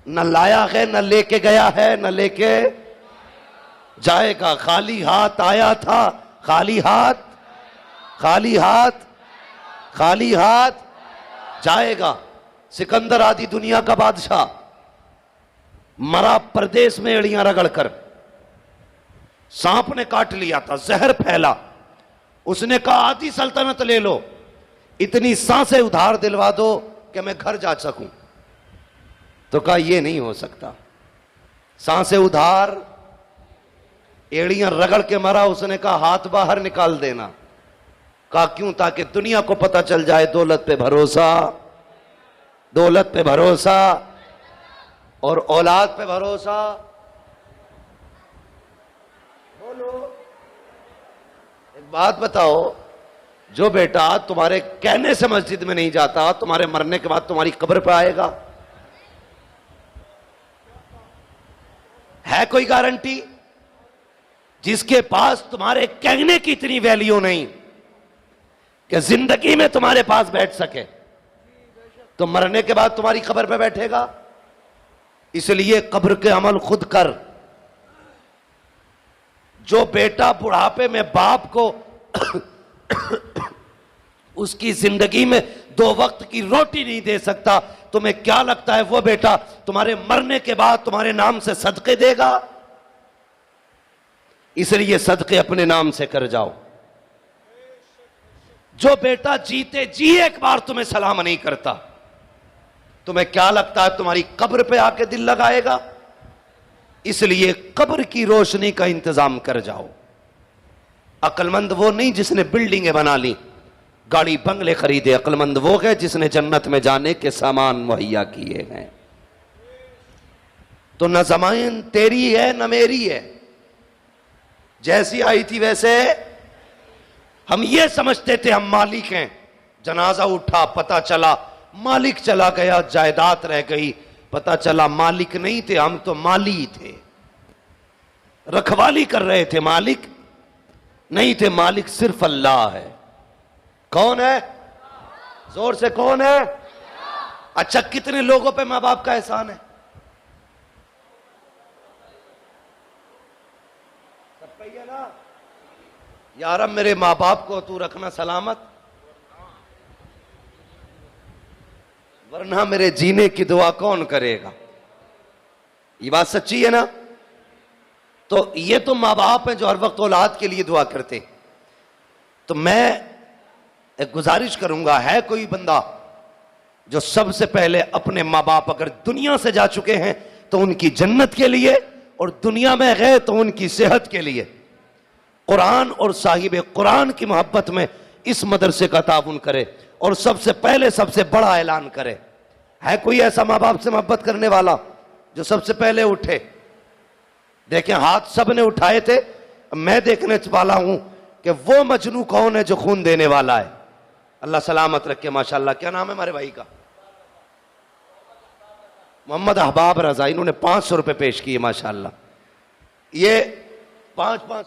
C: न लाया है, न लेके गया है, न लेके जाएगा। खाली हाथ आया था, खाली हाथ, खाली हाथ, खाली हाथ जाएगा। सिकंदर आदि दुनिया का बादशाह मरा परदेश में एड़ियां रगड़कर। सांप ने काट लिया था, जहर फैला। उसने कहा आधी सल्तनत ले लो, इतनी सांसें उधार दिलवा दो कि मैं घर जा सकूं। तो कहा यह नहीं हो सकता। सांसें उधार, एड़ियां रगड़ के मरा। उसने कहा हाथ बाहर निकाल देना। कहा क्यों? ताकि दुनिया को पता चल जाए दौलत पे भरोसा, दौलत पे भरोसा और औलाद पे भरोसा। बोलो, एक बात बताओ, जो बेटा तुम्हारे कहने से मस्जिद में नहीं जाता, तुम्हारे मरने के बाद तुम्हारी कब्र पे आएगा, है कोई गारंटी? जिसके पास तुम्हारे कहने की इतनी वैल्यू नहीं कि जिंदगी में तुम्हारे पास बैठ सके, तो मरने के बाद तुम्हारी कब्र पे बैठेगा। इसलिए कब्र के अमल खुद कर। जो बेटा बुढ़ापे में बाप को उसकी जिंदगी में 2 वक्त की रोटी नहीं दे सकता, तुम्हें क्या लगता है वो बेटा तुम्हारे मरने के बाद तुम्हारे नाम से सदके देगा? इसलिए सदके अपने नाम से कर जाओ। जो बेटा जीते जी एक बार तुम्हें सलाम नहीं करता, तुम्हें क्या लगता है तुम्हारी कब्र पे आके दिल लगाएगा? इसलिए कब्र की रोशनी का इंतजाम कर जाओ। अक्लमंद वो नहीं जिसने बिल्डिंगें बना ली, गाड़ी बंगले खरीदे। अक्लमंद वो है जिसने जन्नत में जाने के सामान मुहैया किए हैं। तो न जमीन तेरी है न मेरी है, जैसी आई थी वैसे। हम ये समझते थे हम मालिक हैं, जनाजा उठा पता चला मालिक चला गया, जायदाद रह गई, पता चला मालिक नहीं थे, हम तो माली थे, रखवाली कर रहे थे, मालिक नहीं थे। मालिक सिर्फ अल्लाह है। कौन है? जोर से कौन है? अच्छा, कितने लोगों पे मां बाप का एहसान है? सब पे ही है ना। यार अब मेरे मां बाप को तू रखना सलामत, वरना मेरे जीने की दुआ कौन करेगा? ये बात सच्ची है ना। तो ये तो मां बाप हैं जो हर वक्त औलाद के लिए दुआ करते। तो मैं एक गुजारिश करूंगा, है कोई बंदा जो सबसे पहले अपने मां बाप अगर दुनिया से जा चुके हैं तो उनकी जन्नत के लिए, और दुनिया में गए तो उनकी सेहत के लिए कुरान और साहिब कुरान की मोहब्बत में इस मदरसे का ताउन करे और सबसे पहले सबसे बड़ा ऐलान करे? है कोई ऐसा मां बाप से मोहब्बत करने वाला जो सबसे पहले उठे? देखें, हाथ सब ने उठाए थे। मैं देखने वाला हूं कि वो मजनू कौन है जो खून देने वाला है। अल्लाह सलामत रखे। माशाल्लाह, क्या नाम है हमारे भाई का? मोहम्मद अहबाब रजा। इन्होंने 500 रुपए पेश किए। माशाल्लाह, ये 5-5